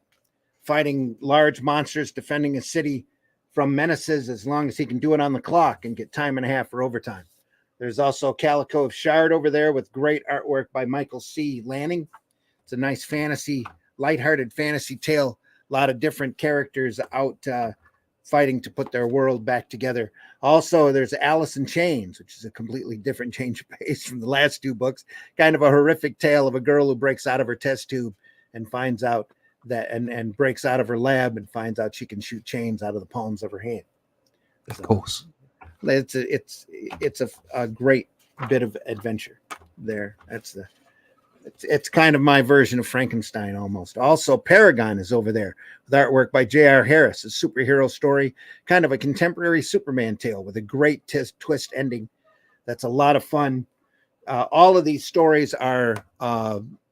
fighting large monsters, defending a city from menaces as long as he can do it on the clock and get time and a half for overtime. There's also Calico of Shard over there with great artwork by Michael C. Lanning. It's a nice fantasy, lighthearted fantasy tale. A lot of different characters out fighting to put their world back together. Also, there's Alice in Chains, which is a completely different change of pace from the last two books. Kind of a horrific tale of a girl who breaks out of her test tube and finds out that and breaks out of her lab and finds out she can shoot chains out of the palms of her hand. Of course. It's a great bit of adventure there. It's kind of my version of Frankenstein almost. Also, Paragon is over there with artwork by J.R. Harris, a superhero story, kind of a contemporary Superman tale with a great twist ending. That's a lot of fun. All of these stories are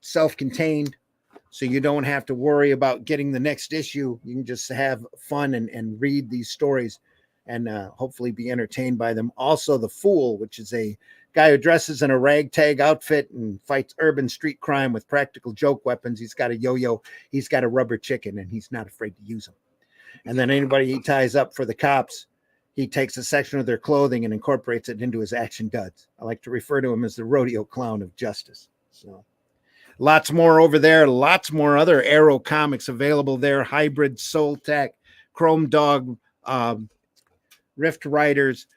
self-contained, so you don't have to worry about getting the next issue. You can just have fun and read these stories and hopefully be entertained by them. Also, The Fool, which is a guy who dresses in a ragtag outfit and fights urban street crime with practical joke weapons. He's got a yo-yo, he's got a rubber chicken, and he's not afraid to use them. And then anybody he ties up for the cops, he takes a section of their clothing and incorporates it into his action duds. I like to refer to him as the rodeo clown of justice. So lots more over there, lots more other Arrow comics available there. Hybrid, Soul Tech, Chrome Dog, Rift Riders,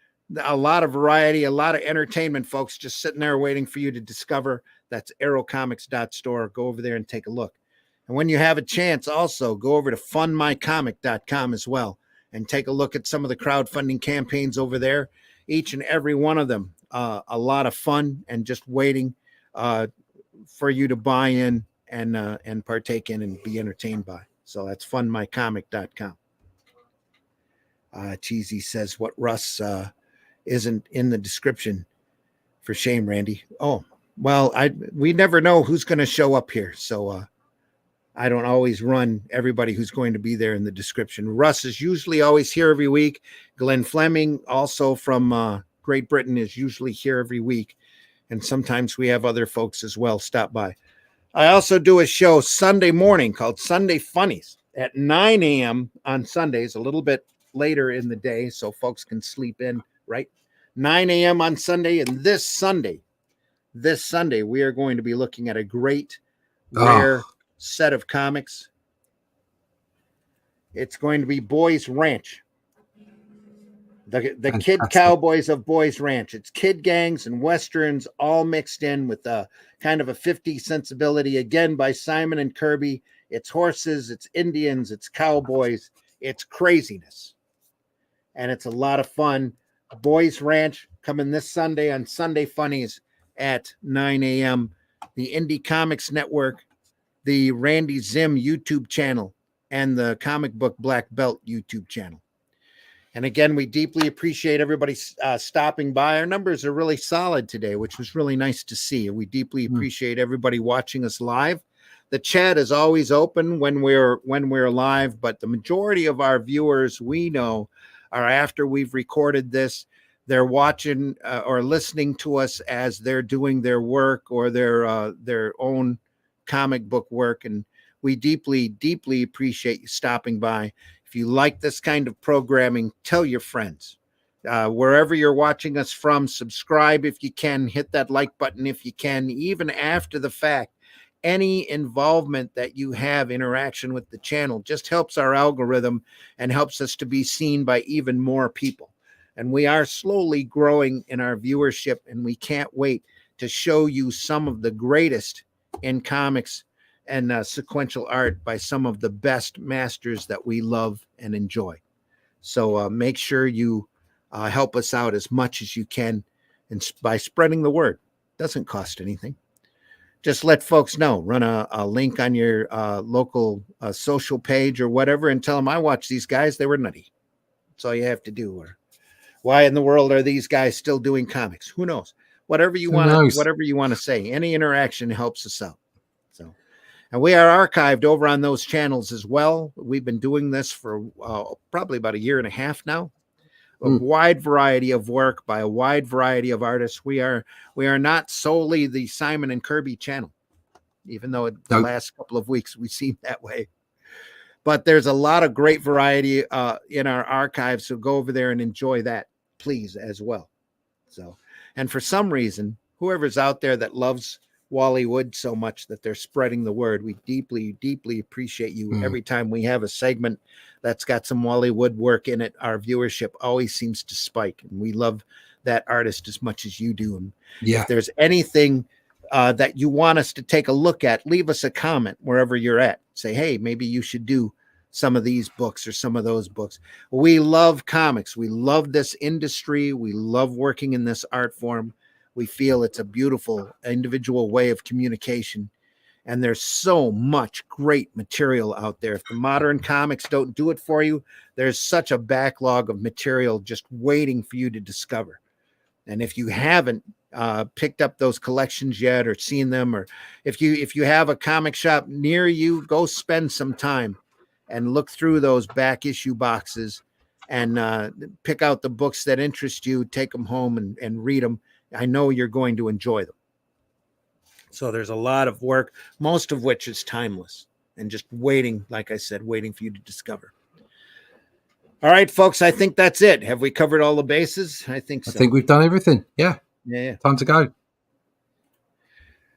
a lot of variety, a lot of entertainment, folks, just sitting there waiting for you to discover. That's arrowcomics.store. Go over there and take a look. And when you have a chance, also go over to fundmycomic.com as well and take a look at some of the crowdfunding campaigns over there. Each and every one of them, a lot of fun and just waiting for you to buy in and partake in and be entertained by. So that's fundmycomic.com. Cheesy says what Russ isn't in the description. For shame, Randy. Oh, well, we never know who's going to show up here. So I don't always run everybody who's going to be there in the description. Russ is usually always here every week. Glenn Fleming, also from Great Britain, is usually here every week. And sometimes we have other folks as well stop by. I also do a show Sunday morning called Sunday Funnies at 9 a.m. on Sundays, a little bit later in the day so folks can sleep in, right? 9 a.m. on Sunday. And this Sunday, we are going to be looking at a great, rare set of comics. It's going to be Boys Ranch. The kid cowboys of Boys Ranch. It's kid gangs and westerns all mixed in with a kind of a 50 sensibility, again by Simon and Kirby. It's horses, it's Indians, it's cowboys, it's craziness. And it's a lot of fun. Boys Ranch coming this Sunday on Sunday Funnies at 9 a.m. The Indie Comics Network, the Randy Zim YouTube channel, and the Comic Book Black Belt YouTube channel. And again, we deeply appreciate everybody stopping by. Our numbers are really solid today, which was really nice to see. We deeply appreciate everybody watching us live. The chat is always open when we're live, but the majority of our viewers we know are after we've recorded this. They're watching or listening to us as they're doing their work or their own comic book work, and we deeply, deeply appreciate you stopping by. If you like this kind of programming, tell your friends. Wherever you're watching us from, subscribe if you can, hit that like button if you can, even after the fact. Any involvement that you have, interaction with the channel, just helps our algorithm and helps us to be seen by even more people. And we are slowly growing in our viewership, and we can't wait to show you some of the greatest in comics and sequential art by some of the best masters that we love and enjoy. So make sure you help us out as much as you can, and by spreading the word. Doesn't cost anything. Just let folks know. Run a link on your local social page or whatever, and tell them I watched these guys. They were nutty. That's all you have to do. Or why in the world are these guys still doing comics? Who knows? Whatever you want to say. Any interaction helps us out. So, and we are archived over on those channels as well. We've been doing this for probably about 1.5 years now. A wide variety of work by a wide variety of artists. We are not solely the Simon and Kirby channel, even though the last couple of weeks we seem that way. But there's a lot of great variety in our archives, so go over there and enjoy that, please, as well. So, and for some reason, whoever's out there that loves Wally Wood so much that they're spreading the word, we deeply, deeply appreciate you. Every time we have a segment that's got some Wally Wood work in it, our viewership always seems to spike, and we love that artist as much as you do. And if there's anything that you want us to take a look at, leave us a comment wherever you're at. Say, hey, maybe you should do some of these books or some of those books. We love comics. We love this industry. We love working in this art form. We feel it's a beautiful individual way of communication. And there's so much great material out there. If the modern comics don't do it for you, there's such a backlog of material just waiting for you to discover. And if you haven't picked up those collections yet or seen them, or if you have a comic shop near you, go spend some time and look through those back issue boxes and pick out the books that interest you, take them home and read them. I know you're going to enjoy them. So there's a lot of work, most of which is timeless and just waiting, like I said, waiting for you to discover. All right, folks, I think that's it. Have we covered all the bases? I think so. I think we've done everything. Yeah. Time to go.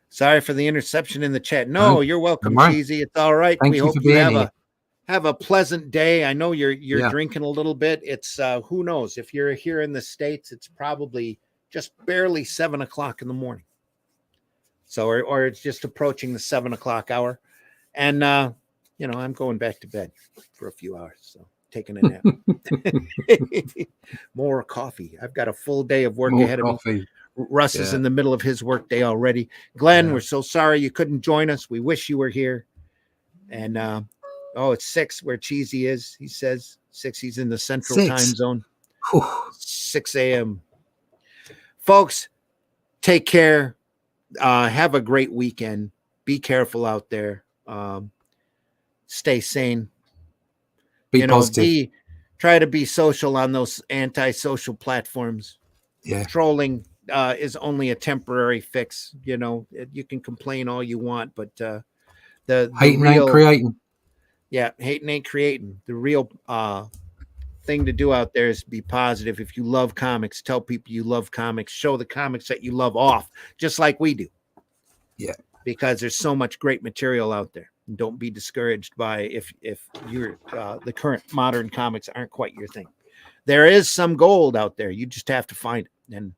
Sorry for the interception in the chat. No, you're welcome, Cheesy. It's all right. Thank you hope you have a pleasant day. I know you're drinking a little bit. It's who knows? If you're here in the States, it's probably just barely 7 o'clock in the morning. So, or it's just approaching the 7 o'clock hour. And, I'm going back to bed for a few hours. So taking a nap. More coffee. I've got a full day of work ahead of me. Russ is in the middle of his workday already. Glenn, we're so sorry you couldn't join us. We wish you were here. And it's 6 where Cheesy is. He says 6. He's in the central time zone. 6 a.m. Folks, take care. Have a great weekend. Be careful out there. Stay sane. Be positive. Try to be social on those anti-social platforms. Yeah. Trolling is only a temporary fix. You can complain all you want, but the hating real, ain't creating. Yeah, hating ain't creating. The real thing to do out there is be positive. If you love comics, tell people you love comics. Show the comics that you love off, just like we do. Yeah. Because there's so much great material out there. And don't be discouraged by if you're the current modern comics aren't quite your thing. There is some gold out there. You just have to find it. And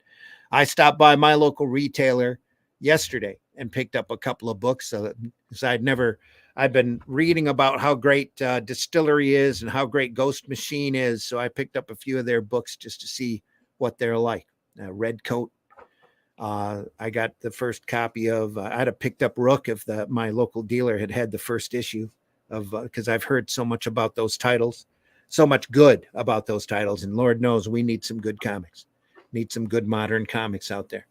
I stopped by my local retailer yesterday and picked up a couple of books. Because I've been reading about how great Distillery is and how great Ghost Machine is. So I picked up a few of their books just to see what they're like. Red Coat. I got the first copy of, I'd have picked up Rook if my local dealer had the first issue of, because I've heard so much about those titles, so much good about those titles. And Lord knows we need some good comics, need some good modern comics out there.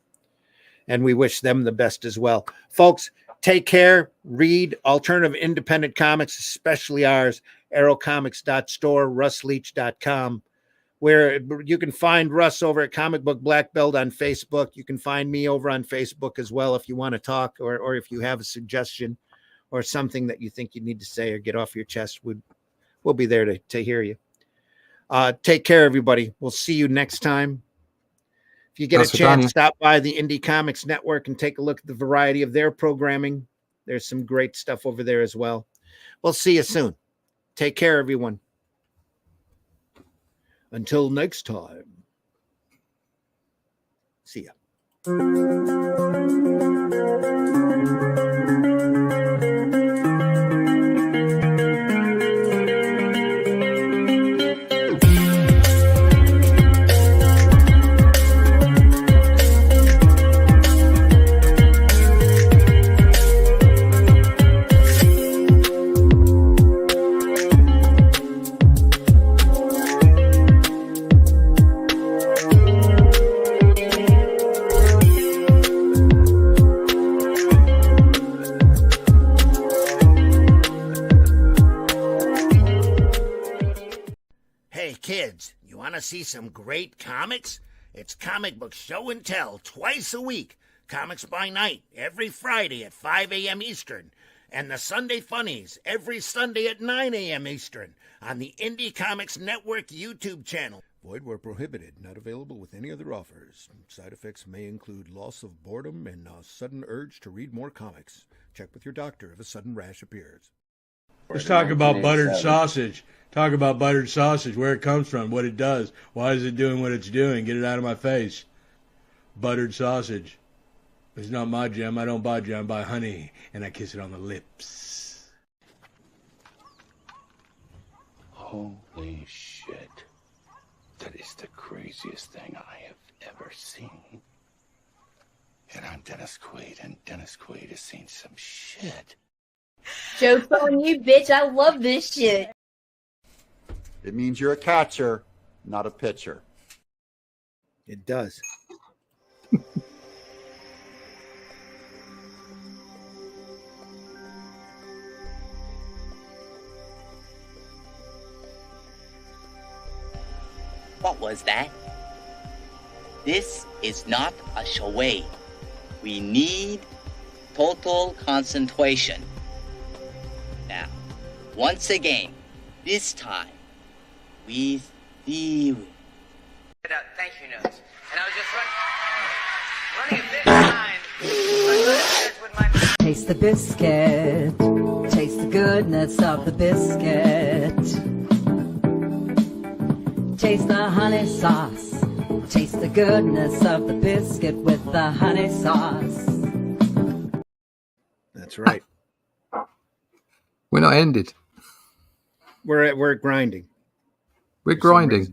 And we wish them the best as well. Folks, take care, read alternative independent comics, especially ours, arrowcomics.store, russleach.com. Where you can find Russ over at Comic Book Black Belt on Facebook. You can find me over on Facebook as well if you want to talk or if you have a suggestion or something that you think you need to say or get off your chest. We'll be there to hear you. Take care, everybody. We'll see you next time. If you get a chance, stop by the Indie Comics Network and take a look at the variety of their programming. There's some great stuff over there as well. We'll see you soon. Take care, everyone. Until next time. See ya. See some great comics? It's Comic Book Show and Tell twice a week. Comics by Night every Friday at 5 a.m. Eastern. And the Sunday Funnies every Sunday at 9 a.m. Eastern on the Indie Comics Network YouTube channel. Void where prohibited. Not available with any other offers. Side effects may include loss of boredom and a sudden urge to read more comics. Check with your doctor if a sudden rash appears. Let's talk about buttered sausage. Talk about buttered sausage, where it comes from, what it does, why is it doing what it's doing. Get it out of my face. Buttered sausage. It's not my jam. I don't buy jam. I buy honey, and I kiss it on the lips. Holy shit. That is the craziest thing I have ever seen. And I'm Dennis Quaid, and Dennis Quaid has seen some shit. Joke's on you, bitch. I love this shit. It means you're a catcher, not a pitcher. It does. What was that? This is not a charade. We need total concentration. Now, once again, this time, with the... Thank you notes. And I was just running a bit behind. With my... Taste the biscuit. Taste the goodness of the biscuit. Taste the honey sauce. Taste the goodness of the biscuit with the honey sauce. That's right. We're not ended. We're grinding. We're grinding.